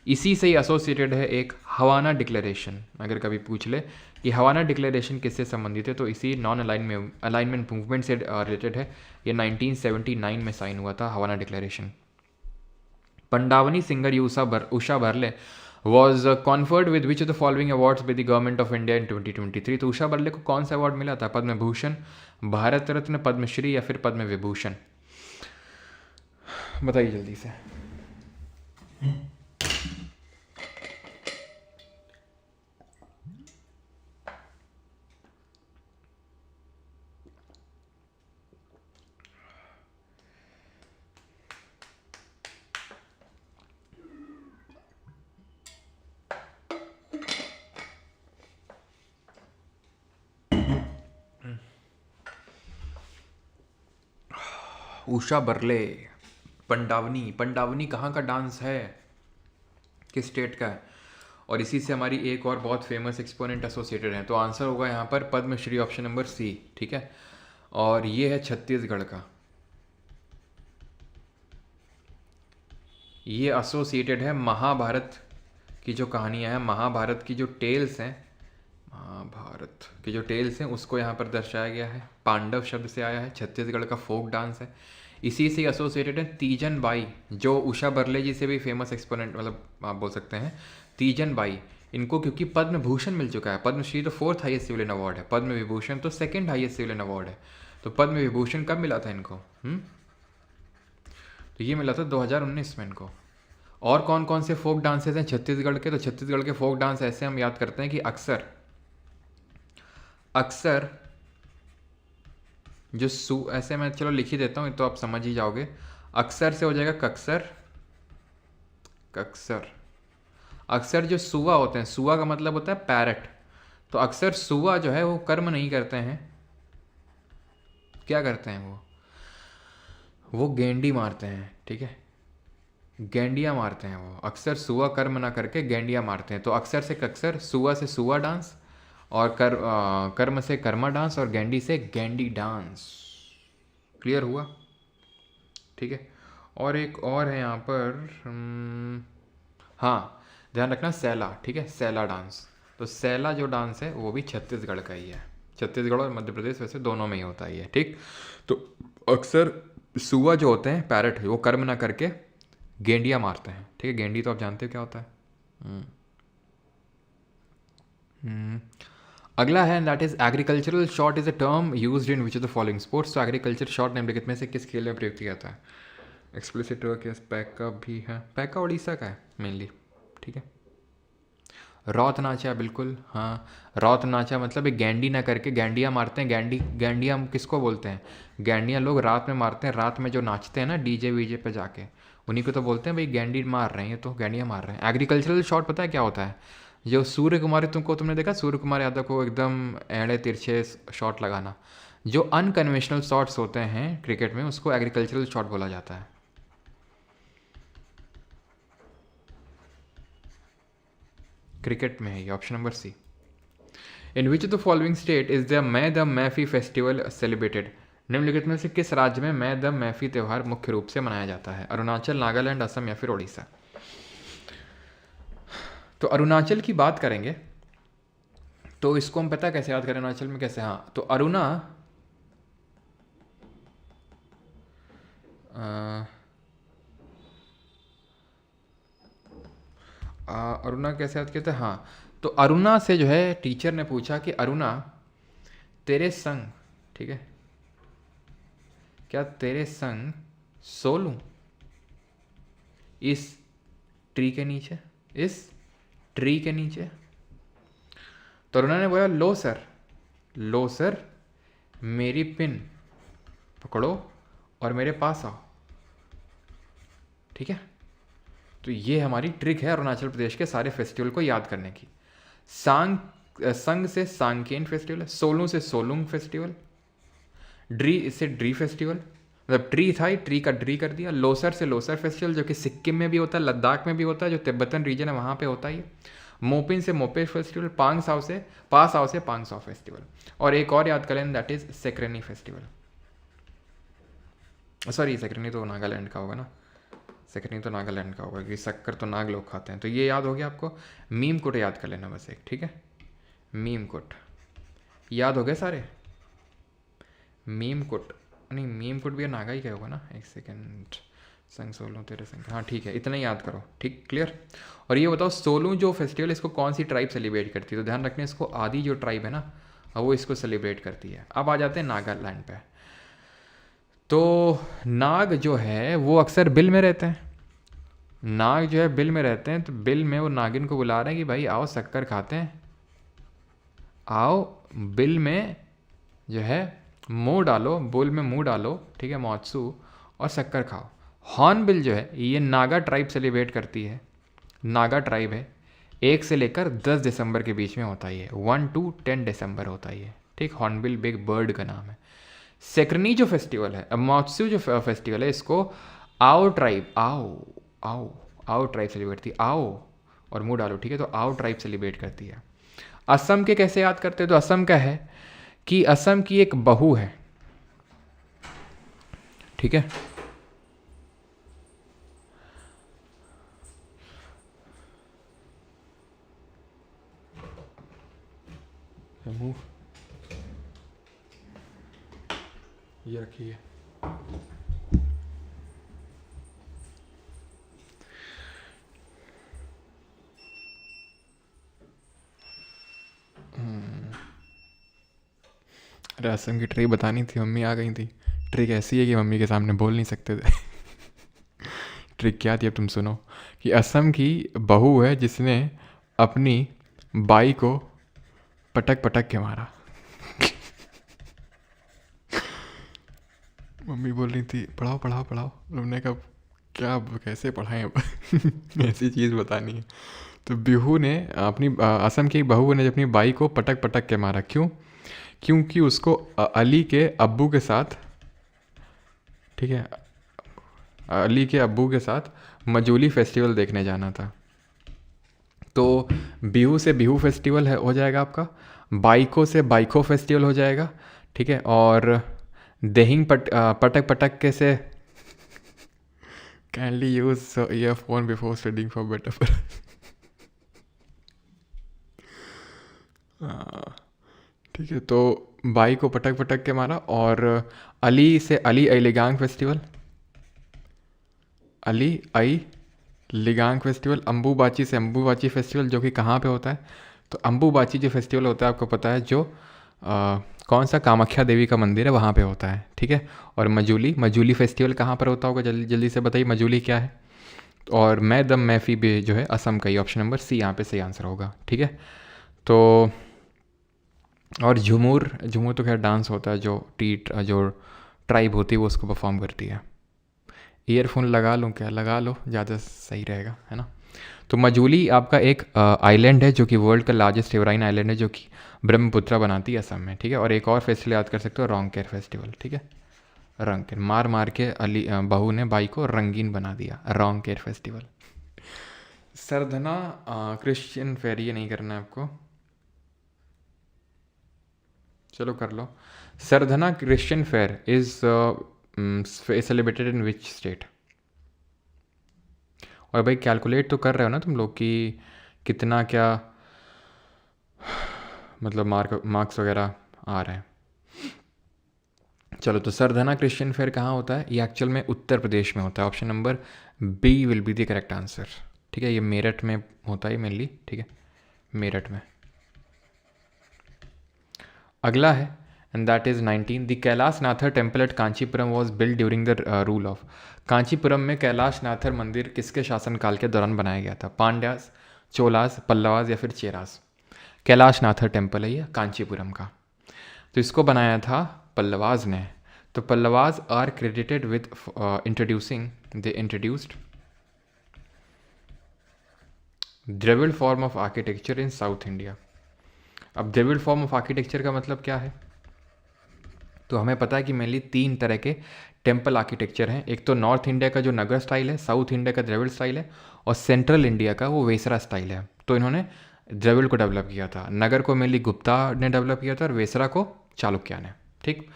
इसी से ही एसोसिएटेड है एक हवाना डिक्लेरेशन। अगर कभी पूछ ले कि हवाना डिक्लेरेशन किससे संबंधित है, तो इसी नॉन अलाइनमेंट मूवमेंट से रिलेटेड है। ये 1979 में साइन हुआ था Havana declaration. Pandavani singer Usha Barle was conferred with which of the following awards by the government of India in 2023। तो उषा बर्ले को कौन सा अवार्ड मिला था? पद्म भूषण, भारत रत्न, पद्मश्री या फिर पद्म विभूषण? बताइए जल्दी से। उषा बर्ले, पंडावनी कहाँ का डांस है, किस स्टेट का है? और इसी से हमारी एक और बहुत फेमस एक्सपोनेंट एसोसिएटेड है। तो आंसर होगा यहाँ पर पद्मश्री, ऑप्शन नंबर सी, ठीक है। और ये है छत्तीसगढ़ का, ये एसोसिएटेड है महाभारत की जो कहानियाँ हैं, महाभारत की जो टेल्स हैं, महाभारत की जो टेल्स हैं उसको यहाँ पर दर्शाया गया है। पांडव शब्द से आया है, छत्तीसगढ़ का फोक डांस है। इसी से एसोसिएटेड है तीजन बाई, जो उषा बर्ले जी से भी फेमस एक्सपोनेंट, मतलब आप बोल सकते हैं तीजन बाई। इनको क्योंकि पद्म भूषण मिल चुका है, पद्मश्री तो 4th हाईएस्ट सिविलियन अवार्ड है, पद्म विभूषण तो 2nd हाईएस्ट सिविलियन अवार्ड है। तो पद्म विभूषण कब मिला था इनको? तो ये मिला था 2019 में इनको। और कौन कौन से फोक डांसेस हैं छत्तीसगढ़ के? तो छत्तीसगढ़ के फोक डांस ऐसे हम याद करते हैं कि अक्सर जो ऐसे मैं चलो लिख ही देता हूँ, तो आप समझ ही जाओगे। अक्सर से हो जाएगा कक्सर, अक्सर जो सुआ होते हैं, सुआ का मतलब होता है पैरट, तो अक्सर सुआ जो है वो कर्म नहीं करते हैं, क्या करते हैं वो गेंडी मारते हैं, ठीक है, गेंडियाँ मारते हैं वो। अक्सर सुआ कर्म ना करके गेंडियाँ मारते हैं। तो अक्सर से कक्सर, सुआ से सुआ डांस, और कर्म से कर्मा डांस, और गेंडी से गेंडी डांस। क्लियर हुआ? ठीक है। और एक और है यहाँ पर, हाँ ध्यान रखना, सैला, ठीक है, सैला डांस। तो सैला जो डांस है वो भी छत्तीसगढ़ का ही है। छत्तीसगढ़ और मध्य प्रदेश वैसे दोनों में ही होता है ये, ठीक। तो अक्सर सुआ जो होते हैं पैरट, वो कर्म ना करके गेंडियाँ मारते हैं, ठीक है। गेंडी तो आप जानते हो क्या होता है। अगला है, that is agricultural shot is a term used in which of the following sports. तो एग्रीकल्चर शॉट निम्नलिखित में से किस खेल में प्रयोग किया जाता है? एक्सप्लिसिट वर्क, यस, पैका भी है, पैका उड़ीसा का है मेनली, ठीक है। रौत नाचा, बिल्कुल, हाँ, रौत नाचा मतलब एक गैंडी ना करके गैंडियाँ मारते हैं। गैंडियाँ हम किसको बोलते हैं? गैंडियाँ लोग रात में मारते हैं, रात में जो नाचते हैं ना डीजे वीजे पे जाके, उन्हीं को तो बोलते हैं भाई गैंडी मार रहे हैं, तो गैंडियाँ मार रहे हैं। एग्रीकल्चरल शॉट पता है क्या होता है? जो सूर्य कुमार, तुमने देखा सूर्य कुमार यादव को एकदम एड़े तिरछे शॉट लगाना, जो अनकन्वेंशनल शॉट्स होते हैं क्रिकेट में, उसको एग्रीकल्चरल शॉट बोला जाता है। क्रिकेट में है ये, option number C. In which of the following state is the Mafi festival celebrated? निम्नलिखित में से किस राज्य में मै द मैफी त्यौहार मुख्य रूप से मनाया जाता है? अरुणाचल, नागालैंड, असम या फिर उड़ीसा? तो अरुणाचल की बात करेंगे तो इसको हम पता कैसे याद करें अरुणाचल में कैसे? हाँ, तो अरुणा कैसे याद कहते हैं? हाँ, तो अरुणा से जो है टीचर ने पूछा कि अरुणा तेरे संग, ठीक है, क्या तेरे संग सो लूं इस ट्री के नीचे, इस ट्री के नीचे? तो अरुणा ने बोला लो सर मेरी पिन पकड़ो और मेरे पास आओ, ठीक है। तो ये हमारी ट्रिक है अरुणाचल प्रदेश के सारे फेस्टिवल को याद करने की। संग से सांकेन फेस्टिवल है, सोलू से सोलुंग फेस्टिवल, ड्री से ड्री फेस्टिवल, मतलब ट्री था ही, ट्री का ड्री कर दिया। लोसर से लोसर फेस्टिवल जो कि सिक्किम में भी होता है, लद्दाख में भी होता है, जो तिब्बतन रीजन है वहाँ पे होता है। मोपिन से मोपे फेस्टिवल, पास आओ से पांगसाओ फेस्टिवल। और एक और याद करें, that is Sekrenyi festival. Sorry, Sekrenyi तो नागालैंड का होगा ना, सकरनी तो नागालैंड का होगा कि शक्कर तो नाग लोग खाते हैं। तो ये याद हो गया आपको। मीम कुट याद कर लेना बस एक, ठीक है। मीम कुट याद हो गए सारे। मीम कुट नहीं, मीम कुट भी नागा ही क्या होगा ना। एक सेकेंड, संग सोलू तेरे संग, हाँ ठीक है, इतना ही याद करो, ठीक, क्लियर। और ये बताओ सोलू जो फेस्टिवल इसको कौन सी ट्राइब सेलिब्रेट करती है? तो ध्यान रखना इसको आदि जो ट्राइब है ना वो इसको सेलिब्रेट करती है। अब आ जाते हैं नागालैंड पे। तो नाग जो है वो अक्सर बिल में रहते हैं। नाग जो है बिल में रहते हैं, तो बिल में वो नागिन को बुला रहे हैं कि भाई आओ शक्कर खाते हैं, आओ बिल में जो है मुंह डालो, बुल में मुंह डालो, ठीक है महोत्सव, और शक्कर खाओ। हॉर्नबिल जो है ये नागा ट्राइब सेलिब्रेट करती है। नागा ट्राइब है, 1 से लेकर 10 दिसंबर के बीच में होता है ये, 1 to 10 दिसंबर होता है ये, ठीक। हॉर्नबिल बिग बर्ड का नाम है। सेकरनी जो फेस्टिवल है, महोत्सव जो फेस्टिवल है, इसको आओ ट्राइब, आओ आओ आओ ट्राइब सेलिब्रेट करती है, आओ और मुंह डालो, ठीक है। तो आओ ट्राइब सेलिब्रेट करती है। असम के कैसे याद करते हैं? तो असम का है कि असम की एक बहू है, ठीक है। ये रखिए। अरे असम की ट्रिक बतानी थी, मम्मी आ गई थी। ट्रिक ऐसी है कि मम्मी के सामने बोल नहीं सकते थे। ट्रिक क्या थी अब तुम सुनो। कि असम की बहू है जिसने अपनी बाई को पटक पटक के मारा। मम्मी बोल रही थी पढ़ाओ पढ़ाओ पढ़ाओ, हमने कहा क्या कैसे पढ़ाएं अब। ऐसी चीज़ बतानी है। तो बिहू ने अपनी असम की बहू ने अपनी बाई को पटक पटक के मारा। क्यों? क्योंकि उसको अली के अब्बू के साथ, ठीक है, अली के अब्बू के साथ मजूली फेस्टिवल देखने जाना था। तो बिहू से बिहू फेस्टिवल है हो जाएगा आपका, बाइको से बाइको फेस्टिवल हो जाएगा, ठीक है। और देहिंग पटक पटक के से kindly use earphone before studying for better. ठीक है। तो बाई को पटक पटक के मारा। और अली से अली लिगांग फेस्टिवल, अली आई लिगांग फेस्टिवल। अम्बुबाची से अम्बुबाची फेस्टिवल, जो कि कहाँ पे होता है? तो अम्बुबाची जो फेस्टिवल होता है आपको पता है, जो कौन सा कामाख्या देवी का मंदिर है वहाँ पे होता है, ठीक है। और मजूली फेस्टिवल कहाँ पर होता होगा? जल्दी जल्दी से बताइए मजूली क्या है। और मैं दम मैफी भी जो है असम का ही, ऑप्शन नंबर सी यहाँ पे सही आंसर होगा, ठीक है। तो और झूमर तो खैर डांस होता है, जो ट्राइब होती है वो उसको परफॉर्म करती है। ईयरफोन लगा लूँ क्या? लगा लो, ज़्यादा सही रहेगा, है ना। तो मजूली आपका एक आइलैंड है जो कि वर्ल्ड का लार्जेस्ट रिवराइन आइलैंड है, जो कि ब्रह्मपुत्रा बनाती है असम में, ठीक है। और एक और फेस्टिवल याद कर सकते हो, रोंगकेर फेस्टिवल, ठीक है। रंगकेर, मार मार के अली बहू ने बाई को रंगीन बना दिया, Rongker festival. Sardhana Christian fair, ये नहीं करना है आपको, चलो कर लो। Sardhana Christian fair is celebrated in which state? और भाई कैलकुलेट तो कर रहे हो ना तुम लोग कि कितना क्या मतलब मार्क्स वगैरह आ रहे हैं। चलो, तो सरधना क्रिश्चियन फेयर कहाँ होता है? ये एक्चुअल में उत्तर प्रदेश में होता है। Option number B will be the correct answer, ठीक है। ये मेरठ में होता है मेनली, ठीक है, मेरठ में। अगला है and that is 19। The Kailash Nathar temple at Kanchipuram was build during the rule of. Kanchipuram में कैलाश नाथर मंदिर किसके शासनकाल के दौरान बनाया गया था? पांड्यास, चोलास, पल्लवास या फिर चेरास? कैलाश नाथर टेम्पल है ये कांचीपुरम का। तो इसको बनाया था पल्लवास ने। तो Pallavas are credited with introduced Dravida form of architecture in south India. अब द्रविड़ फॉर्म ऑफ आर्किटेक्चर का मतलब क्या है? तो हमें पता है कि मेनली 3 तरह के टेम्पल आर्किटेक्चर हैं। एक तो नॉर्थ इंडिया का जो नगर स्टाइल है, साउथ इंडिया का द्रविड़ स्टाइल है, और सेंट्रल इंडिया का वो वेसरा स्टाइल है। तो इन्होंने द्रविड़ को डेवलप किया था। नगर को मेनली गुप्ता ने डेवलप किया था और वेसरा को चालुक्य ने, ठीक।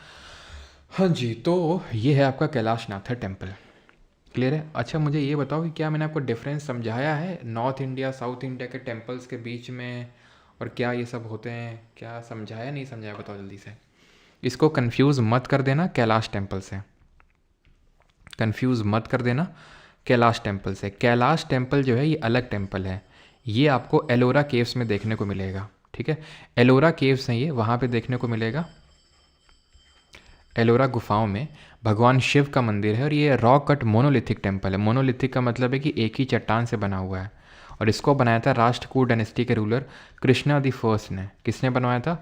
हाँ जी, तो ये है आपका कैलाश नाथर टेम्पल। क्लियर है? अच्छा मुझे ये बताओ कि क्या मैंने आपको डिफरेंस समझाया है नॉर्थ इंडिया साउथ इंडिया के टेम्पल्स के बीच में, और क्या ये सब होते हैं? क्या समझाया नहीं समझाया बताओ जल्दी से। इसको कंफ्यूज मत कर देना कैलाश टेम्पल से, कंफ्यूज मत कर देना कैलाश टेम्पल से। कैलाश टेम्पल जो है ये अलग टेम्पल है, ये आपको एलोरा केव्स में देखने को मिलेगा। ठीक है, एलोरा केव्स हैं ये, वहाँ पे देखने को मिलेगा। एलोरा गुफाओं में भगवान शिव का मंदिर है, और ये रॉक कट मोनोलिथिक टेम्पल है। मोनोलिथिक का मतलब है कि एक ही चट्टान से बना हुआ है, और इसको बनाया था राष्ट्रकूट डायनेस्टी के रूलर कृष्णा द फर्स्ट ने। किसने बनवाया था?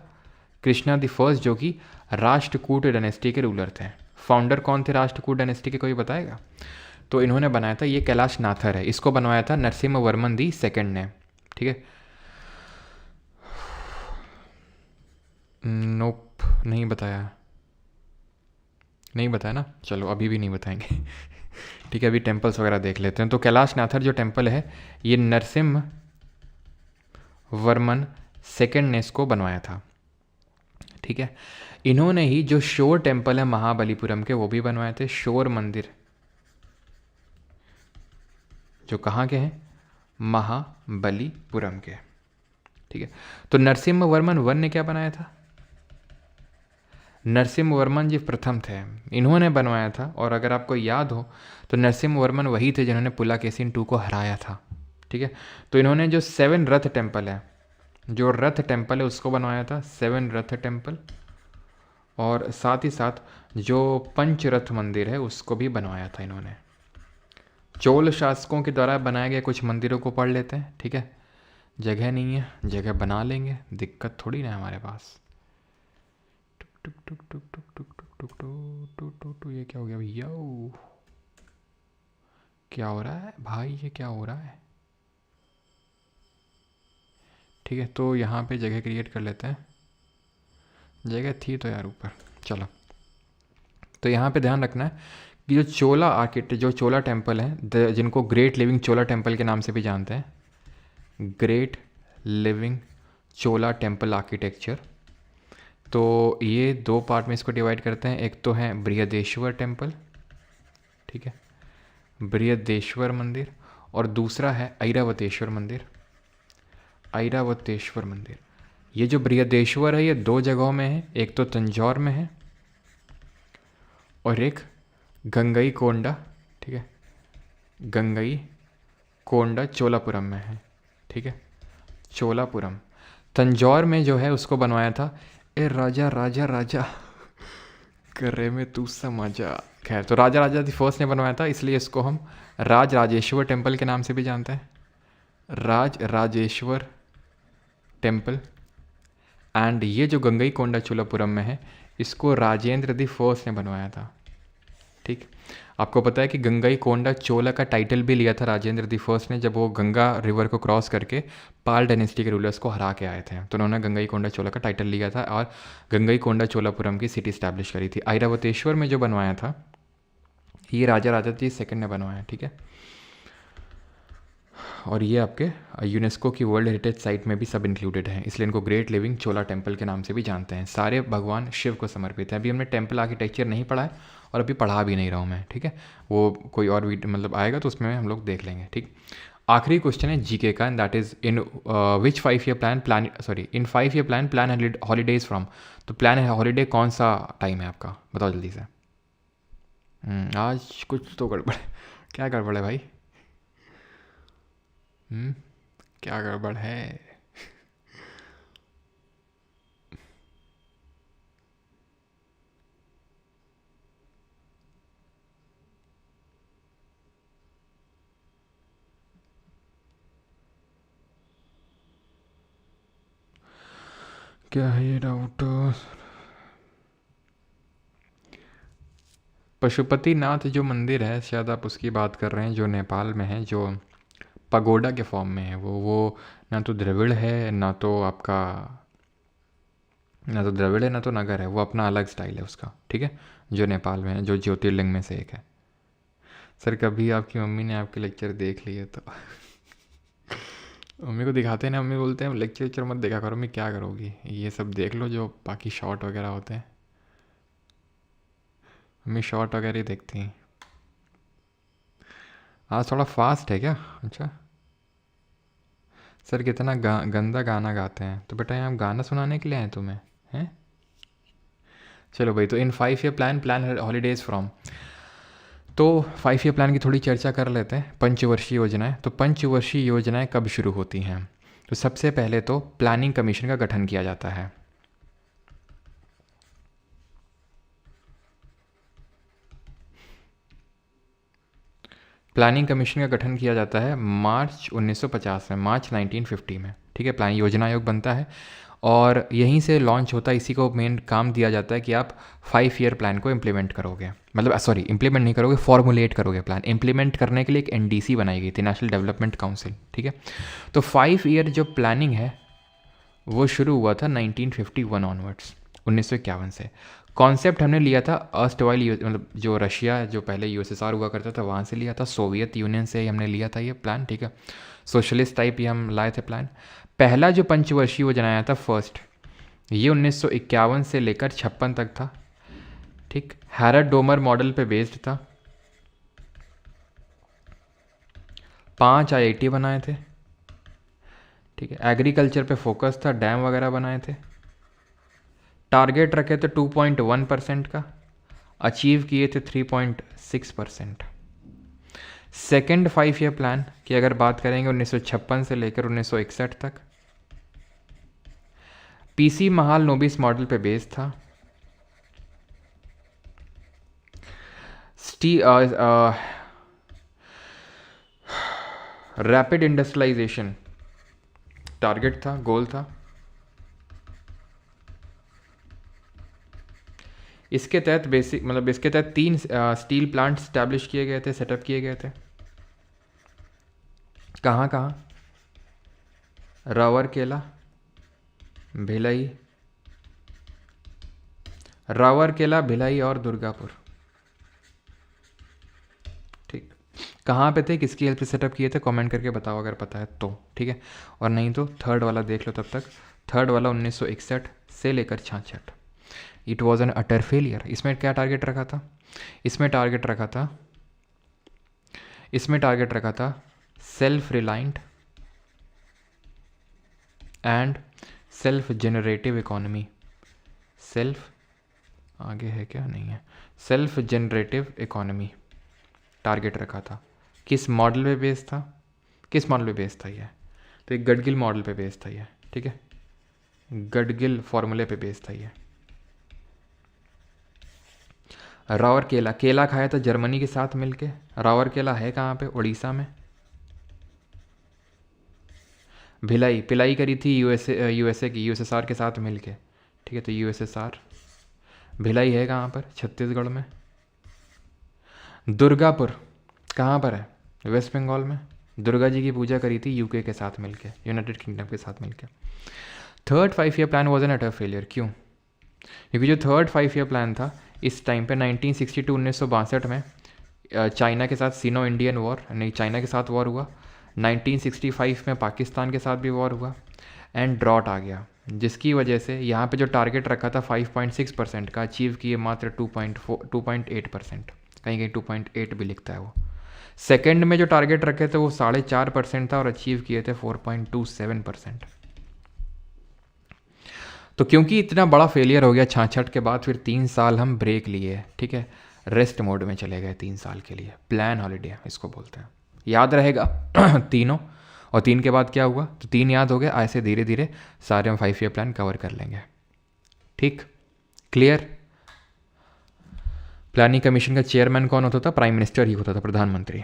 कृष्णा द फर्स्ट, जो कि राष्ट्रकूट डायनेस्टी के रूलर थे। फाउंडर कौन थे राष्ट्रकूट डायनेस्टी के, कोई बताएगा? तो इन्होंने बनाया था, ये कैलाश नाथर है, इसको बनवाया था नरसिम्हा वर्मन दी सेकेंड ने। ठीक है, नोप, नहीं बताया, नहीं बताया ना, चलो अभी भी नहीं बताएंगे। ठीक है, अभी टेम्पल्स वगैरह देख लेते हैं। तो कैलाश नाथर जो टेम्पल है ये नरसिम्हा वर्मन सेकेंड ने इसको बनवाया था। ठीक है, इन्होंने ही जो शोर टेम्पल है महाबलीपुरम के वो भी बनवाए थे। शोर मंदिर जो कहाँ के हैं? महाबलीपुरम के। ठीक है, तो नरसिम्हा वर्मन वन ने क्या बनाया था? नरसिम्हा वर्मन जी प्रथम थे, इन्होंने बनवाया था। और अगर आपको याद हो तो नरसिम्हा वर्मन वही थे जिन्होंने पुलाकेशिन II को हराया था। ठीक है, तो इन्होंने जो 7 रथ टेम्पल है, जो रथ टेम्पल है उसको बनवाया था, 7 रथ टेम्पल। और साथ ही साथ जो पंचरथ मंदिर है उसको भी बनवाया था इन्होंने। चोल शासकों के द्वारा बनाए गए कुछ मंदिरों को पढ़ लेते हैं। ठीक है, जगह नहीं है, जगह बना लेंगे, दिक्कत थोड़ी ना है हमारे पास। टुक टुक टुक टुक टुक टुक टुक टुक टुक टुक टुक, ये क्या हो गया भैया? क्या हो रहा है भाई, ये क्या हो रहा है? ठीक है, तो यहाँ पे जगह क्रिएट कर लेते हैं। जगह थी तो यार ऊपर, चलो। तो यहाँ पे ध्यान रखना है कि जो चोला आर्किटेक्ट, जो चोला टेम्पल है, जिनको ग्रेट लिविंग चोला टेम्पल के नाम से भी जानते हैं, ग्रेट लिविंग चोला टेम्पल आर्किटेक्चर, तो ये 2 पार्ट में इसको डिवाइड करते हैं। एक तो है बृहदेश्वर टेम्पल, ठीक है, बृहदेश्वर मंदिर, और दूसरा है ऐरावतेश्वर मंदिर। ऐरावतेश्वर मंदिर, ये जो बृहदेश्वर है ये 2 जगहों में है, एक तो तंजौर में है और एक गंगई कोंडा। ठीक है, गंगई कोंडा चोलापुरम में है। ठीक है, चोलापुरम। तंजौर में जो है उसको बनवाया था ए राजा राजा राजा करे में तू समझा। खैर, तो राजा राजा दी फर्स्ट ने बनवाया था, इसलिए इसको हम राज राजेश्वर टेम्पल के नाम से भी जानते हैं। राज राजेश्वर टेम्पल। एंड ये जो गंगई कोंडा चोलापुरम में है इसको राजेंद्र दी फर्स्ट ने बनवाया था। ठीक, आपको पता है कि गंगई कोंडा चोला का टाइटल भी लिया था राजेंद्र दी फर्स्ट ने, जब वो गंगा रिवर को क्रॉस करके पाल डायनेस्टी के रूलर्स को हरा के आए थे, तो उन्होंने गंगई कोंडा चोला का टाइटल लिया था और गंगई कोंडा चोलापुरम की सिटी स्टैब्लिश करी थी। ऐरावतेश्वर में जो बनवाया था ये राजा राजा दी सेकेंड ने बनवाया। ठीक है, और ये आपके यूनेस्को की वर्ल्ड हेरिटेज साइट में भी सब इंक्लूडेड है, इसलिए इनको ग्रेट लिविंग चोला टेम्पल के नाम से भी जानते हैं। सारे भगवान शिव को समर्पित है। अभी हमने टेम्पल आर्किटेक्चर नहीं पढ़ा है और अभी पढ़ा भी नहीं रहा हूँ मैं। ठीक है, वो कोई और वीडियो मतलब आएगा तो उसमें हम लोग देख लेंगे। ठीक, आखिरी क्वेश्चन है जीके का, and that is in which 5 year plan sorry in 5 year plan holidays from. तो प्लान है हॉलीडे कौन सा टाइम है आपका, बताओ जल्दी से। आज कुछ तो गड़बड़ है। क्या गड़बड़ है भाई? क्या गड़बड़ है? क्या है ये डाउट? पशुपतिनाथ जो मंदिर है शायद आप उसकी बात कर रहे हैं, जो नेपाल में है, जो पगोडा के फॉर्म में है। वो ना तो द्रविड़ है ना तो आपका, ना तो द्रविड़ है ना तो नगर है, वो अपना अलग स्टाइल है उसका। ठीक है, जो नेपाल में है, जो ज्योतिर्लिंग में से एक है। सर कभी आपकी मम्मी ने आपके लेक्चर देख लिए तो मम्मी को दिखाते हैं ना, मम्मी बोलते हैं लेक्चर वेक्चर मत देखा करो, मम्मी क्या करोगी, ये सब देख लो जो बाकी शॉर्ट वगैरह होते हैं। मम्मी शॉर्ट वगैरह ही देखती हैं। आज थोड़ा फास्ट है क्या? अच्छा सर कितना गंदा गाना गाते हैं। तो बेटा यहाँ गाना सुनाने के लिए आए तुम्हें हैं? चलो भाई, तो इन 5 ईयर प्लान हॉलीडेज फ्रॉम, तो 5 ईयर प्लान की थोड़ी चर्चा कर लेते हैं। पंचवर्षीय योजनाएं, तो पंचवर्षीय योजनाएं कब शुरू होती हैं? तो सबसे पहले तो प्लानिंग कमीशन का गठन किया जाता है। प्लानिंग कमीशन का गठन किया जाता है मार्च 1950 में, मार्च 1950 में, ठीक है। प्लान योजना आयोग बनता है और यहीं से लॉन्च होता है। इसी को मेन काम दिया जाता है कि आप 5 ईयर प्लान को इम्प्लीमेंट करोगे, मतलब सॉरी इम्प्लीमेंट नहीं करोगे, फॉर्मुलेट करोगे प्लान। इम्प्लीमेंट करने के लिए एक एनडीसी बनाई गई थी, नेशनल डेवलपमेंट काउंसिल, ठीक है। तो 5 ईयर जो प्लानिंग है वो शुरू हुआ था 1951 ऑनवर्ड्स, 1951 से। कॉन्सेप्ट हमने लिया था अर्स्टवाइल, मतलब जो रशिया, जो पहले यूएसएसआर हुआ करता था, वहाँ से लिया था, सोवियत यूनियन से ही हमने लिया था ये प्लान, ठीक है। सोशलिस्ट टाइप ही हम लाए थे प्लान। पहला जो पंचवर्षीय योजना आया था फर्स्ट, ये 1951 से लेकर 56 तक था, ठीक। हैरड डोमर मॉडल पे बेस्ड था। 5 आईआईटी बनाए थे, ठीक है। एग्रीकल्चर पे फोकस था, डैम वगैरह बनाए थे। टारगेट रखे थे 2.1% का, अचीव किए थे 3.6%। सेकेंड 5 ईयर प्लान की अगर बात करेंगे 1956 से लेकर 1961 तक, पीसी महालनोबिस मॉडल पे बेस्ड था। रैपिड इंडस्ट्रियलाइजेशन टारगेट था, गोल था। इसके तहत बेसिक, मतलब इसके तहत 3 स्टील प्लांट स्टैब्लिश किए गए थे, सेटअप किए गए थे। कहाँ कहाँ? रावरकेला, भिलाई, रावरकेला, भिलाई और दुर्गापुर, ठीक। कहाँ पे थे, किसकी हेल्प से सेटअप किए थे? कमेंट करके बताओ अगर पता है तो, ठीक है। और नहीं तो थर्ड वाला देख लो तब तक। थर्ड वाला 1961 से लेकर 66, it was an utter failure. इसमें क्या टारगेट रखा था? इसमें टारगेट रखा था self reliant and self generative economy. Self आगे है क्या? नहीं है। सेल्फ जनरेटिव इकोनॉमी टारगेट रखा था। किस मॉडल पे बेस्ड था? किस मॉडल पे बेस्ड था ये? तो एक गडगिल मॉडल पे बेस्ड था ये, ठीक है। गडगिल फॉर्मूले पे बेस्ड था ये। रावरकेला, केला खाया था जर्मनी के साथ मिलके। रावरकेला है कहाँ पे? उड़ीसा में। भिलाई, पिलाई करी थी यूएसए की, यूएसएसआर के साथ मिलके, ठीक है। तो यूएसएसआर। भिलाई है कहाँ पर? छत्तीसगढ़ में। दुर्गापुर कहाँ पर है? वेस्ट बंगाल में। दुर्गा जी की पूजा करी थी यूके के साथ मिलके, यूनाइटेड किंगडम के साथ मिलके। Third 5 year plan was an utter failure. क्यों? क्योंकि जो थर्ड 5 ईयर प्लान था इस टाइम पे 1962 1962 में चाइना के साथ सीनो इंडियन वॉर, नहीं चाइना के साथ वॉर हुआ। 1965 में पाकिस्तान के साथ भी वॉर हुआ एंड ड्रॉट आ गया, जिसकी वजह से यहाँ पे जो टारगेट रखा था 5.6% का, अचीव किए मात्र 2.8%। कहीं कहीं 2.8 भी लिखता है वो। सेकेंड में जो टारगेट रखे थे वो 4.5% था और अचीव किए थे 4.27%। तो क्योंकि इतना बड़ा फेलियर हो गया 66 के बाद, फिर 3 साल हम ब्रेक लिए, ठीक है। रेस्ट मोड में चले गए 3 साल के लिए। प्लान हॉलीडे इसको बोलते हैं, याद रहेगा तीनों। और 3 के बाद क्या हुआ? तो 3 याद हो गए, ऐसे धीरे धीरे सारे हम 5 ईयर प्लान कवर कर लेंगे, ठीक। क्लियर? प्लानिंग कमीशन का चेयरमैन कौन होता था? प्राइम मिनिस्टर ही होता था, प्रधानमंत्री।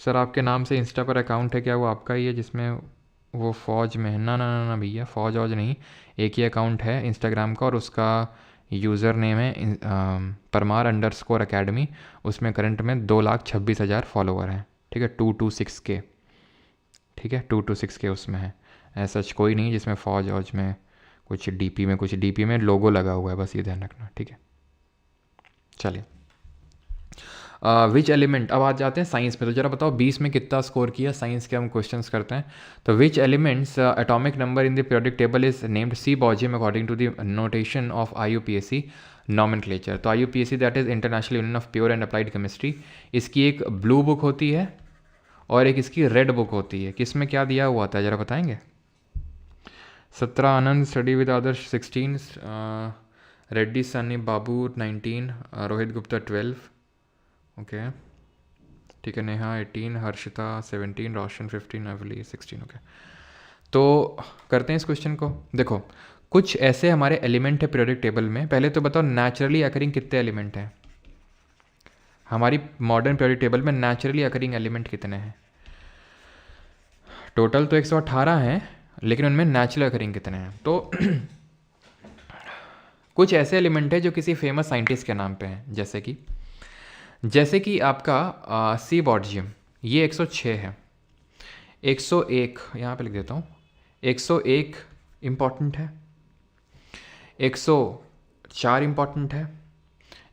सर आपके नाम से इंस्टा पर अकाउंट है क्या? वो आपका ही है जिसमें वो फौज में है? ना ना ना ना भैया, फौज वौज नहीं, एक ही अकाउंट है इंस्टाग्राम का और उसका यूज़र नेम है परमार_अकेडमी। उसमें करंट में 2,26,000 फॉलोवर हैं, ठीक है। 226K, ठीक है, 226K उसमें है। ऐसा कोई नहीं जिसमें फौज वौज में कुछ डीपी में लोगो लगा हुआ है, बस ये ध्यान रखना, ठीक है। चलिए विच एलिमेंट, अब आ जाते हैं साइंस पे। तो जरा बताओ 20 में कितना स्कोर किया साइंस के, हम क्वेश्चंस करते हैं। तो which elements atomic number in the periodic table is named seaborgium according to the notation of IUPAC nomenclature. तो IUPAC that is international union of pure and applied chemistry. इसकी एक blue book होती है और एक इसकी red book होती है। किसमें क्या दिया हुआ था जरा बताएंगे? 17 Anand, study with Adarsh 16, Reddy Sunny Babu 19, Rohit Gupta 12, okay ठीक है, नेहा 18, हर्षिता 17, रोशन 15, अवली 16, ओके। तो करते हैं इस क्वेश्चन को। देखो कुछ ऐसे हमारे एलिमेंट है पीरियोडिक टेबल में। पहले तो बताओ नेचुरली अकरिंग कितने एलिमेंट हैं हमारी मॉडर्न पीरियोडिक टेबल में? नेचुरली अकरिंग एलिमेंट कितने हैं? टोटल तो 118 हैं, लेकिन उनमें नेचुरल अकरिंग कितने हैं? तो कुछ ऐसे एलिमेंट है जो किसी फेमस साइंटिस्ट के नाम पे हैं, जैसे कि आपका सी बॉर्जियम, ये 106 है। 101 यहाँ पे लिख देता हूँ, 101 इम्पॉर्टेंट है, 104 इम्पॉर्टेंट है,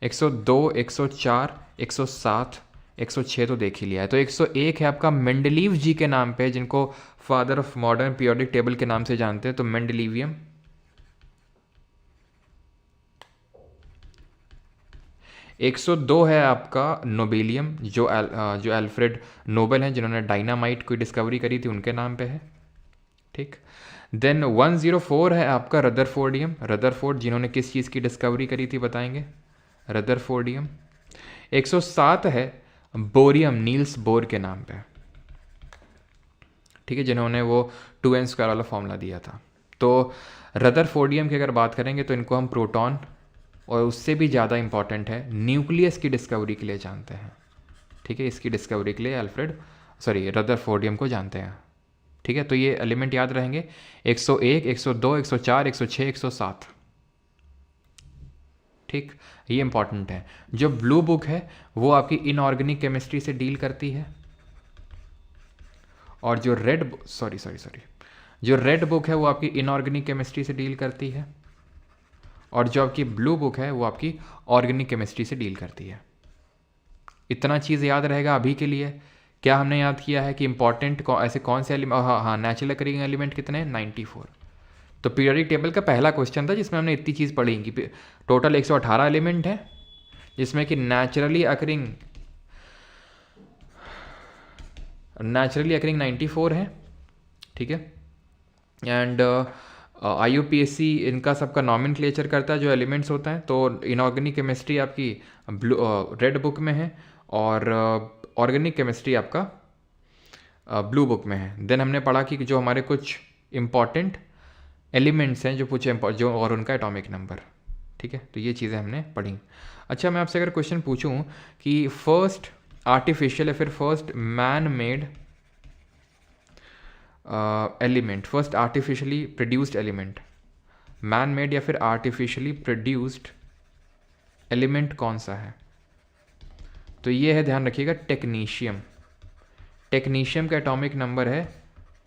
102, 104, 107, 106 तो देख ही लिया है। तो 101 है आपका मेंडलीव जी के नाम पे, जिनको father of modern periodic table के नाम से जानते हैं, तो मेंडलीवियम। 102 है आपका नोबेलियम, जो अल्फ्रेड नोबेल हैं, जिन्होंने डायनामाइट की डिस्कवरी करी थी, उनके नाम पे है, ठीक। देन 104 है आपका रदरफोर्डियम, रदरफोर्ड जिन्होंने किस चीज़ की डिस्कवरी करी थी बताएंगे? रदरफोर्डियम। 107 है बोरियम, नील्स बोर के नाम पे, ठीक है, जिन्होंने वो 2n² वाला फॉर्मूला दिया था। तो रदरफोर्डियम की अगर बात करेंगे तो इनको हम प्रोटॉन और उससे भी ज़्यादा इंपॉर्टेंट है न्यूक्लियस की डिस्कवरी के लिए जानते हैं, ठीक है। इसकी डिस्कवरी के लिए रदरफोर्डियम को जानते हैं, ठीक है। तो ये एलिमेंट याद रहेंगे 101, 102, 104, 106, 107, ठीक, ये इंपॉर्टेंट है। जो ब्लू बुक है वो आपकी इनऑर्गेनिक केमिस्ट्री से डील करती है, और जो रेड बुक है वो आपकी इनऑर्गेनिक केमिस्ट्री से डील करती है, और जो आपकी ब्लू बुक है वो आपकी ऑर्गेनिक केमिस्ट्री से डील करती है। इतना चीज़ याद रहेगा अभी के लिए। क्या हमने याद किया है कि इंपॉर्टेंट ऐसे कौन से एलिमेंट, हाँ नेचुरल अकरिंग एलिमेंट कितने हैं? 94। तो पीरियोडिक टेबल का पहला क्वेश्चन था जिसमें हमने इतनी चीज़ पढ़ी कि टोटल 118 एलिमेंट है, जिसमें कि नेचुरली अकरिंग 94 है, ठीक है। एंड IUPAC इनका सबका नॉमेनक्लेचर करता है जो एलिमेंट्स होता है। तो इनऑर्गेनिक केमिस्ट्री आपकी रेड बुक में है, और ऑर्गेनिक केमिस्ट्री आपका ब्लू बुक में है। देन हमने पढ़ा कि जो हमारे कुछ इम्पॉर्टेंट एलिमेंट्स हैं जो पूछे जो, और उनका एटॉमिक नंबर, ठीक है। तो ये चीज़ें हमने पढ़ी। अच्छा, मैं आपसे अगर क्वेश्चन पूछूं कि फर्स्ट आर्टिफिशियल या फिर first man made element, first artificially produced element, man made या फिर आर्टिफिशियली प्रोड्यूस्ड एलिमेंट कौन सा है? तो ये है, ध्यान रखिएगा, टेक्नीशियम। टेक्नीशियम का एटॉमिक नंबर है,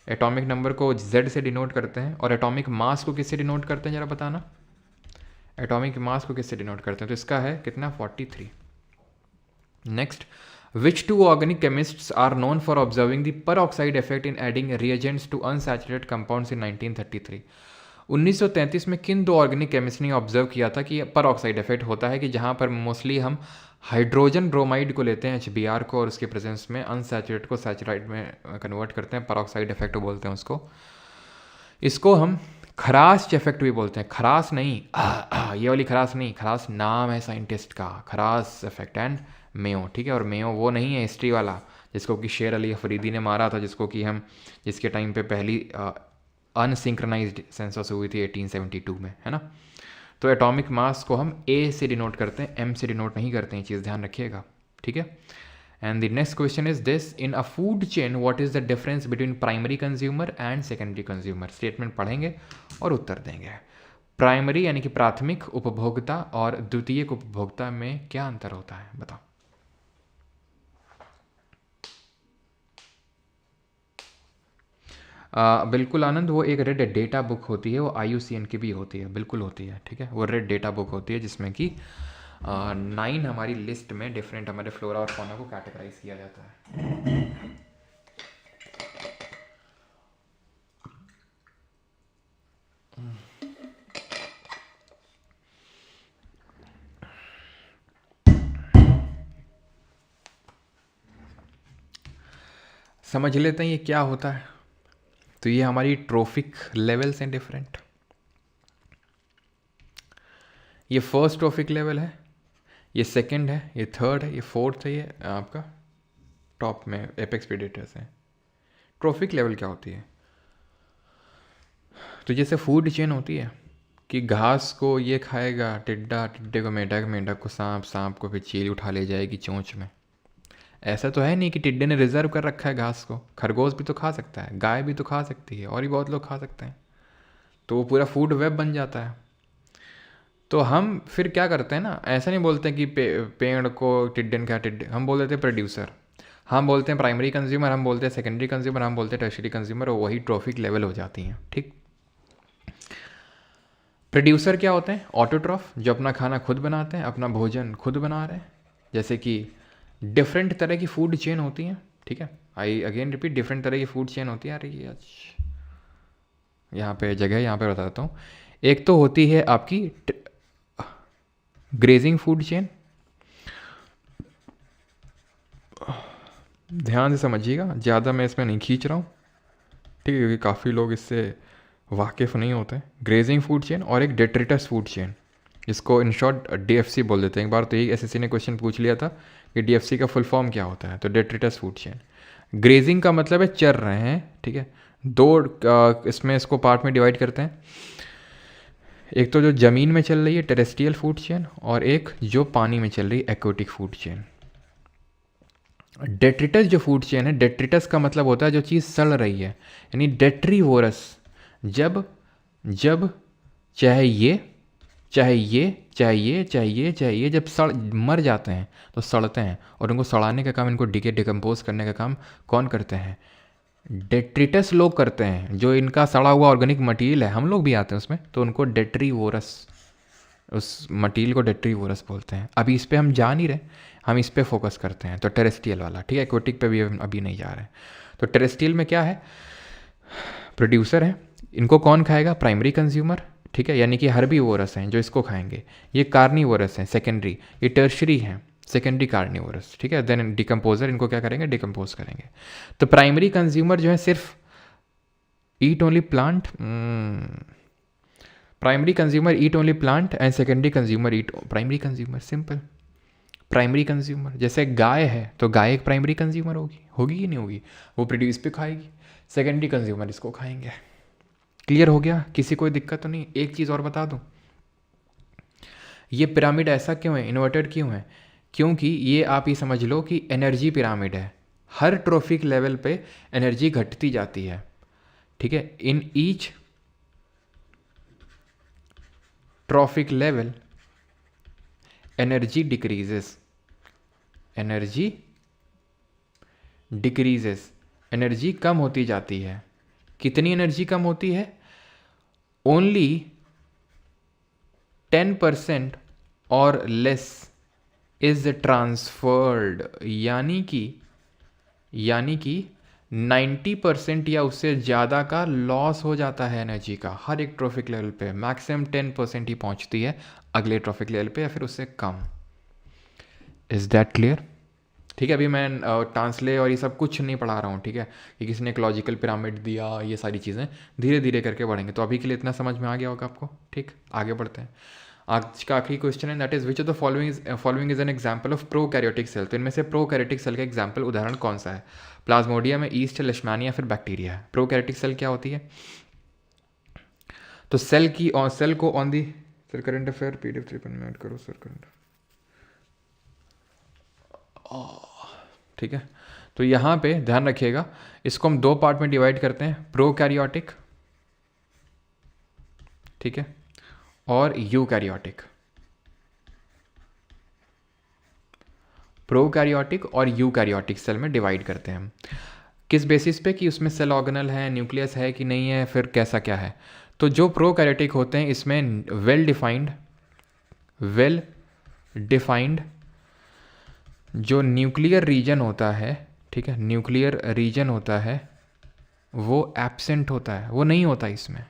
एटॉमिक नंबर को Z से डिनोट करते हैं, और एटॉमिक मास को किससे डिनोट करते हैं जरा बताना? एटॉमिक मास को किससे डिनोट करते हैं? तो इसका है कितना? 43। Next, which two organic chemists are known for observing the peroxide effect in adding reagents to unsaturated compounds in 1933? 1933 में किन दो ऑर्गेनिक केमिस्ट ने ऑब्जर्व किया था कि पेरोक्साइड इफेक्ट होता है, कि जहाँ पर मोस्टली हम हाइड्रोजन ब्रोमाइड को लेते हैं HBr को, और उसके प्रेजेंस में अनसैचुरेट को सैचुराइड में कन्वर्ट करते हैं, पेरोक्साइड इफेक्ट बोलते हैं उसको। इसको हम खरास इफेक्ट भी बोलते हैं। खरास नहीं, ये वाली खरास नहीं, खरास नाम है साइंटिस्ट का, खरास इफेक्ट एंड मेयो, ठीक है। और मेयो वो नहीं है हिस्ट्री वाला जिसको कि शेर अली अफरीदी ने मारा था, जिसके टाइम पे पहली अनसिंक्रोनाइज्ड सेंसस हुई थी 1872 में, है ना। तो एटॉमिक मास को हम A से डिनोट करते हैं, M से डिनोट नहीं करते हैं, चीज़ ध्यान रखिएगा, ठीक है। And the next question is this, in a food chain what is the difference between primary consumer and secondary consumer? Statement पढ़ेंगे और उत्तर देंगे। प्राइमरी यानी कि प्राथमिक उपभोक्ता और द्वितीयक उपभोक्ता में क्या अंतर होता है, बताओ। बिल्कुल आनंद, वो एक रेड डेटा बुक होती है, वो IUCN की भी होती है, बिल्कुल होती है, ठीक है। वो रेड डेटा बुक होती है जिसमें कि 9 हमारी लिस्ट में डिफरेंट हमारे फ्लोरा और फौना को कैटेगराइज किया जाता है। समझ लेते हैं ये क्या होता है। तो ये हमारी ट्रोफिक लेवल्स हैं डिफरेंट। ये फर्स्ट ट्रोफिक लेवल है, ये सेकंड है, ये थर्ड है, ये फोर्थ है, ये आपका टॉप में एपेक्स प्रेडेटर्स हैं। ट्रोफिक लेवल क्या होती है? तो जैसे फूड चेन होती है कि घास को ये खाएगा टिड्डा, टिड्डे को मेंढक, मेंढक को सांप, सांप को फिर चील उठा ले जाएगी चोंच में। ऐसा तो है नहीं कि टिड्डे ने रिजर्व कर रखा है घास को। खरगोश भी तो खा सकता है, गाय भी तो खा सकती है, और भी बहुत लोग खा सकते हैं। तो वो पूरा फूड वेब बन जाता है। तो हम फिर क्या करते हैं ना, ऐसा नहीं बोलते हैं कि पेड़ को टिड्डे ने खाया, टिड्डे हम बोल देते हैं प्रोड्यूसर, हम बोलते हैं प्राइमरी कंज्यूमर, हम बोलते हैं सेकेंडरी कंज्यूमर, हम बोलते हैं टर्शियरी कंज्यूमर, और वही ट्रॉफिक लेवल हो जाती हैं। ठीक। प्रोड्यूसर क्या होते हैं? ऑटोट्रॉफ, जो अपना खाना खुद बनाते हैं, अपना भोजन खुद बना रहे हैं। जैसे कि डिफरेंट तरह की फूड चेन होती हैं। ठीक है, आई अगेन रिपीट, डिफरेंट तरह की फूड चेन होती है। अरे ये यहाँ पे जगह, यहाँ पे बताता हूँ। एक तो होती है आपकी ग्रेजिंग फूड चेन। ध्यान से समझिएगा, ज़्यादा मैं इसमें नहीं खींच रहा हूँ, ठीक है, क्योंकि काफ़ी लोग इससे वाकिफ़ नहीं होते। ग्रेजिंग फूड चेन और एक डेट्रिटस फूड चेन, इसको इन शॉर्ट डीएफसी बोल देते हैं। एक बार तो यही एसएससी ने क्वेश्चन पूछ लिया था कि डीएफसी का फुल फॉर्म क्या होता है, तो डेट्रिटस फूड चेन। ग्रेजिंग का मतलब है चर रहे हैं। ठीक है, दो इसमें इसको पार्ट में डिवाइड करते हैं। एक तो जो ज़मीन में चल रही है टेरेस्ट्रियल फूड चेन, और एक जो पानी में चल रही है एक्वेटिक फूड चेन। डेट्रिटस जो फूड चेन है, डेट्रिटस का मतलब होता है जो चीज़ सड़ रही है, यानी डेट्रीवोरस। जब जब चाहे ये चाहे ये चाहे ये चाहे ये चाहे ये जब मर जाते हैं तो सड़ते हैं, और उनको सड़ाने का काम, इनको डिकम्पोज करने का काम कौन करते हैं? डेट्रिटस लोग करते हैं। जो इनका सड़ा हुआ ऑर्गेनिक मटेरियल है, हम लोग भी आते हैं उसमें, तो उनको डेट्रीवोरस, उस मटेरियल को डेट्रीवोरस बोलते हैं। अभी इस पर हम जा नहीं रहे, हम इस पर फोकस करते हैं, तो टेरेस्ट्रियल वाला। ठीक है, एक्वेटिक पे भी अभी नहीं जा रहे हैं। तो टेरेस्ट्रियल में क्या है? प्रोड्यूसर है, इनको कौन खाएगा? Primary consumer. ठीक है, यानी कि हर्बीवोरस हैं जो इसको खाएंगे। ये कार्निवोरस हैं सेकेंडरी, ये टर्शरी हैं सेकेंडरी कार्निवोरस। ठीक है, देन डिकम्पोजर, इनको क्या करेंगे? डिकम्पोज करेंगे। तो प्राइमरी कंज्यूमर जो है सिर्फ eat only plant, primary consumer eat only plant and secondary consumer eat primary consumer. Simple. Primary consumer जैसे गाय है, तो गाय एक प्राइमरी कंज्यूमर होगी, होगी कि नहीं होगी? वो प्रोड्यूस पे खाएगी। सेकेंडरी कंज्यूमर इसको खाएंगे। क्लियर हो गया? किसी कोई दिक्कत तो नहीं? एक चीज़ और बता दूं, ये पिरामिड ऐसा क्यों है, इन्वर्टेड क्यों है? क्योंकि ये आप ही समझ लो कि एनर्जी पिरामिड है। हर ट्रॉफिक लेवल पे एनर्जी घटती जाती है। ठीक है, in each trophic level energy decreases, energy decreases, energy कम होती जाती है। कितनी एनर्जी कम होती है? ओनली 10% और लेस इज ट्रांसफर्ड, यानी कि 90% या उससे ज़्यादा का लॉस हो जाता है एनर्जी का हर एक ट्रॉफिक लेवल पे। मैक्सिमम 10% ही पहुंचती है अगले ट्रॉफिक लेवल पे, या फिर उससे कम। Is that clear? ठीक है, अभी मैं ट्रांसले और ये सब कुछ नहीं पढ़ा रहा हूँ। ठीक है, कि किसी ने एक लॉजिकल पिरामिड दिया, ये सारी चीज़ें धीरे धीरे करके बढ़ेंगे। तो अभी के लिए इतना समझ में आ गया होगा आपको। ठीक, आगे बढ़ते हैं। आज का आखिरी क्वेश्चन है, that is which of the following is an example of prokaryotic cell. तो इनमें से प्रोकैरियोटिक सेल का एग्जाम्पल, उदाहरण कौन सा है? प्लाज्मोडियम है, ईस्ट है, लेशमानिया, फिर बैक्टीरिया है। प्रोकैरियोटिक सेल क्या होती है? तो सेल को on the sir current affair PDF 3 में ऐड करो सर करंट। ठीक है, तो यहाँ पे ध्यान रखिएगा, इसको हम दो पार्ट में डिवाइड करते हैं, प्रोकैरियोटिक, ठीक है, और यूकैरियोटिक। प्रोकैरियोटिक और यूकैरियोटिक सेल में डिवाइड करते हैं हम। किस बेसिस पे? कि उसमें सेल ऑर्गेनल है, न्यूक्लियस है कि नहीं है, फिर कैसा क्या है। तो जो प्रोकैरियोटिक होते हैं इसमें वेल डिफाइंड जो न्यूक्लियर रीजन होता है, ठीक है, न्यूक्लियर रीजन होता है वो एब्सेंट होता है, वो नहीं होता इसमें,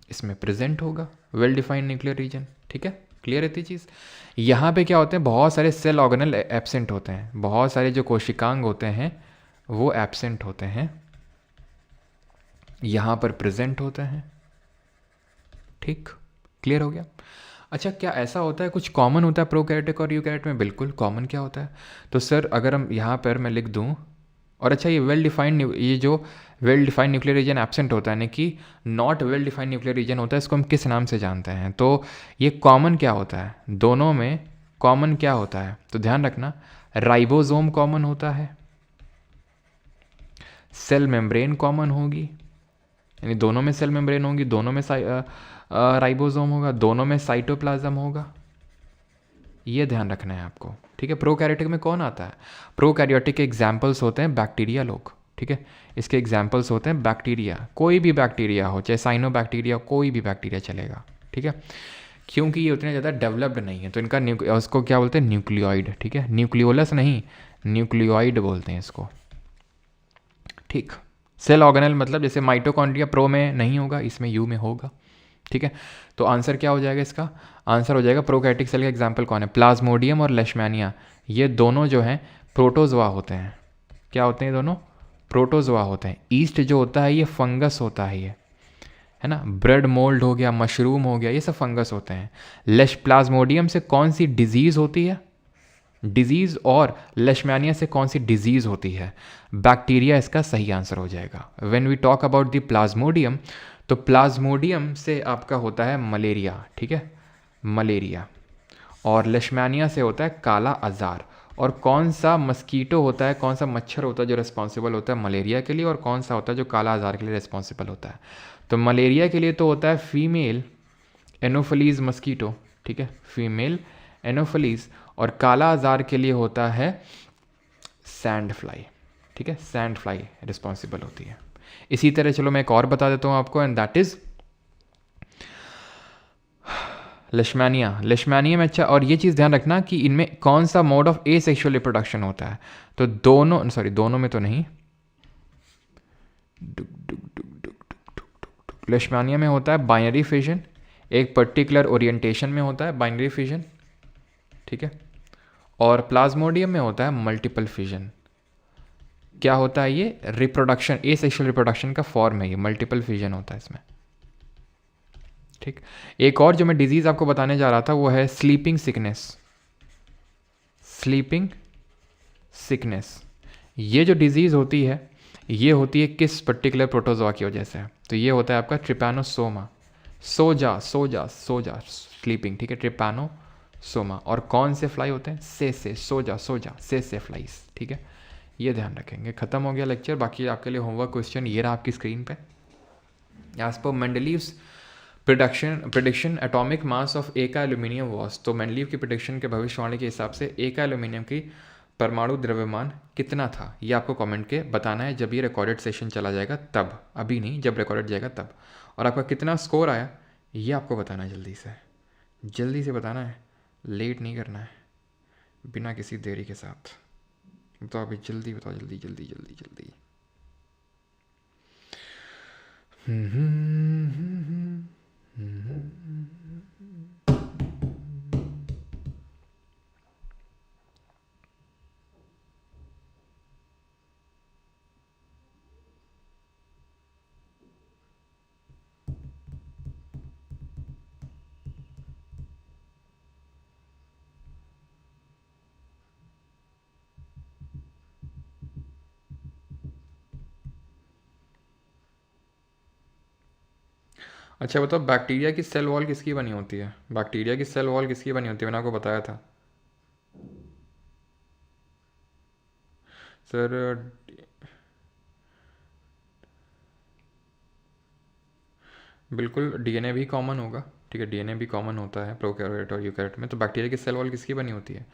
इसमें प्रेजेंट होगा वेल डिफाइंड न्यूक्लियर रीजन। ठीक है, क्लियर रहती चीज़। यहाँ पे क्या होते हैं, बहुत सारे सेल ऑर्गेनल एब्सेंट होते हैं, बहुत सारे जो कोशिकांग होते हैं वो एब्सेंट होते हैं, यहाँ पर प्रेजेंट होते हैं। ठीक, क्लियर हो गया। अच्छा, क्या ऐसा होता है कुछ कॉमन होता है प्रोकैरियोटिक और यूकैरियोट में? बिल्कुल कॉमन। क्या होता है? तो सर अगर हम यहाँ पर मैं लिख दूँ, और अच्छा ये वेल डिफाइंड, ये जो well defined nuclear region absent होता है, यानी कि not well defined nuclear region होता है, इसको हम किस नाम से जानते हैं? तो ये कॉमन क्या होता है, दोनों में कॉमन क्या होता है? तो ध्यान रखना, राइबोसोम कॉमन होता है, सेल मेम्ब्रेन कॉमन होगी, यानी दोनों में सेल मेम्ब्रेन होगी, दोनों में राइबोसोम होगा, दोनों में साइटोप्लाज्म होगा। ये ध्यान रखना है आपको। ठीक है, प्रोकैरियोटिक में कौन आता है? प्रोकैरियोटिक के एग्जाम्पल्स होते हैं बैक्टीरिया लोग। ठीक है, इसके एग्जाम्पल्स होते हैं बैक्टीरिया, कोई भी बैक्टीरिया हो, चाहे साइनो बैक्टीरिया, कोई भी बैक्टीरिया चलेगा। ठीक है, क्योंकि ये उतने ज़्यादा डेवलप्ड नहीं है, तो इनका उसको क्या बोलते हैं, न्यूक्लियोइड। ठीक है, न्यूक्लियोलस नहीं, न्यूक्लियोइड बोलते हैं इसको। ठीक, सेल ऑर्गेनल मतलब जैसे माइटोकॉन्ड्रिया प्रो में नहीं होगा, इसमें यू में होगा। ठीक है, तो आंसर क्या हो जाएगा इसका? आंसर हो जाएगा प्रोकैरियोटिक सेल का एग्जाम्पल कौन है? प्लाज्मोडियम और लेशमैनिया, ये दोनों जो हैं प्रोटोजोआ होते हैं। क्या होते हैं दोनों? प्रोटोजोआ होते हैं। ईस्ट जो होता है ये फंगस होता है, ये है ना, ब्रेड मोल्ड हो गया, मशरूम हो गया, ये सब फंगस होते हैं। प्लाज्मोडियम से कौन सी डिजीज़ होती है? डिजीज़। और लेशमैनिया से कौन सी डिजीज़ होती है? बैक्टीरिया इसका सही आंसर हो जाएगा। When we talk about the plasmodium, तो प्लाज्मोडियम से आपका होता है मलेरिया। ठीक है, मलेरिया। और लेशमैनिया से होता है काला अज़ार। और कौन सा मस्कीटो होता है, कौन सा मच्छर होता है जो रिस्पॉन्सिबल होता है मलेरिया के लिए, और कौन सा होता है जो काला अज़ार के लिए रिस्पॉन्सिबल होता है? तो मलेरिया के लिए तो होता है फीमेल एनोफिलीज मस्कीटो। ठीक है, फीमेल एनोफिलीज। और काला अज़ार के लिए होता है सैंड फ्लाई। ठीक है, सैंड फ्लाई रिस्पॉन्सिबल होती है। इसी तरह चलो मैं एक और बता देता हूँ आपको, एंड दैट इज लेशमैनिया। लेशमैनिया में, अच्छा, और ये चीज़ ध्यान रखना कि इनमें कौन सा mode of A sexual reproduction होता है? तो दोनों, सॉरी दोनों में तो नहीं, लेशमैनिया में होता है बाइनरी फिजन, एक पर्टिकुलर ओरिएंटेशन में होता है बाइनरी फिजन। ठीक है, और प्लाज्मोडियम में होता है मल्टीपल फिजन। क्या होता है ये? रिप्रोडक्शन, ए सेक्शुअल रिप्रोडक्शन का फॉर्म है ये, मल्टीपल फिजन होता है इसमें। ठीक, एक और जो मैं डिजीज़ आपको बताने जा रहा था वो है स्लीपिंग सिकनेस। स्लीपिंग सिकनेस, ये जो डिजीज़ होती है ये होती है किस पर्टिकुलर प्रोटोजोआ की वजह से? तो ये होता है आपका ट्रिपैनोसोमा। सोजा सोजा सोजा, स्लीपिंग। ठीक है, ट्रिपैनोसोमा। और कौन से फ्लाई होते हैं? से सोजा सोजा से फ्लाइज। ठीक है, ये ध्यान रखेंगे। खत्म हो गया लेक्चर। बाकी आपके लिए होमवर्क क्वेश्चन ये रहा आपकी स्क्रीन पे। एज पर Mendeleev's prediction atomic mass of A का एल्यूमिनियम वॉस, तो मेंडलीव की प्रिडिक्शन के भविष्यवाणी के हिसाब से ए का एल्यूमिनियम की परमाणु द्रव्यमान कितना था? ये आपको कमेंट के बताना है जब ये रिकॉर्डेड सेशन चला जाएगा तब, अभी नहीं, जब रिकॉर्डेड जाएगा तब। और आपका कितना स्कोर आया ये आपको बताना है, जल्दी से बताना है, लेट नहीं करना है, बिना किसी देरी के साथ। तो अभी जल्दी बताओ, जल्दी जल्दी जल्दी जल्दी। अच्छा बताओ, बैक्टीरिया की सेल वॉल किसकी बनी होती है? बैक्टीरिया की सेल वॉल किसकी बनी होती है? मैंने आपको बताया था सर। बिल्कुल, डीएनए भी कॉमन होगा। ठीक है, डीएनए भी कॉमन होता है प्रोकैरियोट और यूकैरियोट में। तो बैक्टीरिया की सेल वॉल किसकी बनी होती है?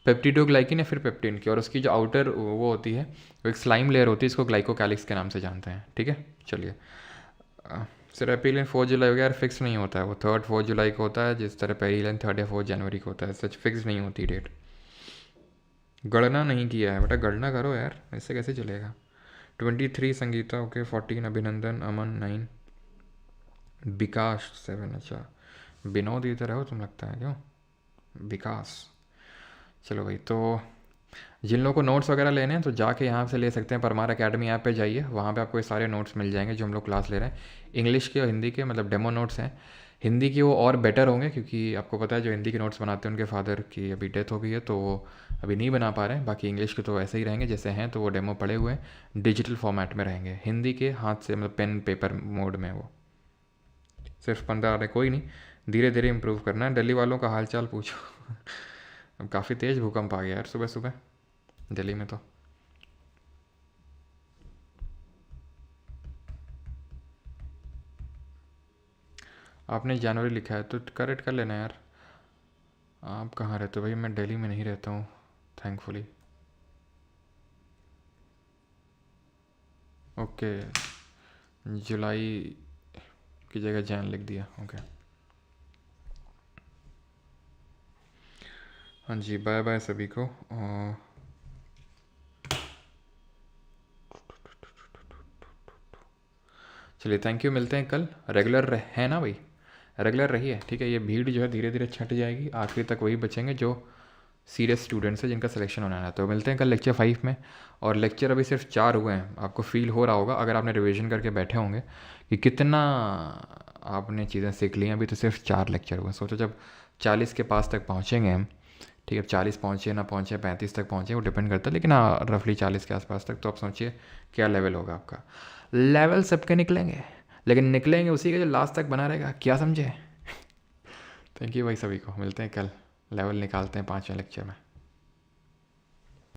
पेप्टिडोग्लाइकिन या फिर पेप्टिन की। और उसकी जो आउटर वो होती है, वो एक स्लाइम लेयर होती है, इसको ग्लाइकोकैलिक्स के नाम से जानते हैं। ठीक है, चलिए सिर्फ अप्रैल 4 जुलाई हो गया यार, फिक्स नहीं होता है वो, 3rd 4 जुलाई को होता है, जिस तरह पेरिलन 3rd या 4th जनवरी को होता है, सच फिक्स नहीं होती डेट। गणना नहीं किया है बेटा, गणना करो यार, ऐसे कैसे चलेगा। 23 संगीता, ओके। 14 अभिनंदन, अमन 9, विकास 7, अच्छा विनोद इधर हो तुम लगता है, क्यों विकास। चलो भाई, तो जिन लोगों को नोट्स वगैरह लेने हैं तो जाके यहाँ से ले सकते हैं, परमार एकेडमी ऐप पे जाइए, वहाँ पे आपको ये सारे नोट्स मिल जाएंगे जो हम लोग क्लास ले रहे हैं। इंग्लिश के और हिंदी के मतलब डेमो नोट्स हैं। हिंदी की वो और बेटर होंगे, क्योंकि आपको पता है जो हिंदी के नोट्स बनाते हैं उनके फादर की अभी डेथ हो गई है, तो वो अभी नहीं बना पा रहे हैं। बाकी इंग्लिश के तो ऐसे ही रहेंगे जैसे हैं, तो वो डेमो पड़े हुए हैं, डिजिटल फॉर्मेट में रहेंगे। हिंदी के हाथ से मतलब पेन पेपर मोड में, वो सिर्फ 15 आ रहे, कोई नहीं, धीरे धीरे इम्प्रूव करना है। दिल्ली वालों का हाल चाल पूछो। अब काफ़ी तेज़ भूकंप आ गया यार सुबह सुबह दिल्ली में तो। आपने जनवरी लिखा है तो करेक्ट कर लेना यार। आप कहाँ रहते हो भाई? मैं दिल्ली में नहीं रहता हूँ थैंकफुली। ओके, जुलाई की जगह जैन लिख दिया, ओके। हाँ जी, बाय बाय सभी को। चलिए थैंक यू, मिलते हैं कल। रेगुलर है ना भाई, रेगुलर रहिए, ठीक है। ये भीड़ जो है धीरे धीरे छट जाएगी, आखिरी तक वही बचेंगे जो सीरियस स्टूडेंट्स हैं जिनका सिलेक्शन होना है। तो मिलते हैं कल लेक्चर 5 में। और लेक्चर अभी सिर्फ 4 हुए हैं, आपको फील हो रहा होगा अगर आपने रिवीजन करके बैठे होंगे कि कितना आपने चीज़ें सीख ली हैं। अभी तो सिर्फ 4 लेक्चर हुए। सोचो जब 40 के पास तक पहुँचेंगे हम, ठीक है, 40 पहुँचे ना पहुँचे, 35 तक पहुँचे, वो डिपेंड करता है, लेकिन हाँ रफली 40 के आसपास तक, तो आप सोचिए क्या लेवल होगा आपका। लेवल सबके निकलेंगे, लेकिन निकलेंगे उसी के जो लास्ट तक बना रहेगा, क्या समझे। थैंक यू भाई सभी को, मिलते हैं कल, लेवल निकालते हैं 5वें लेक्चर में।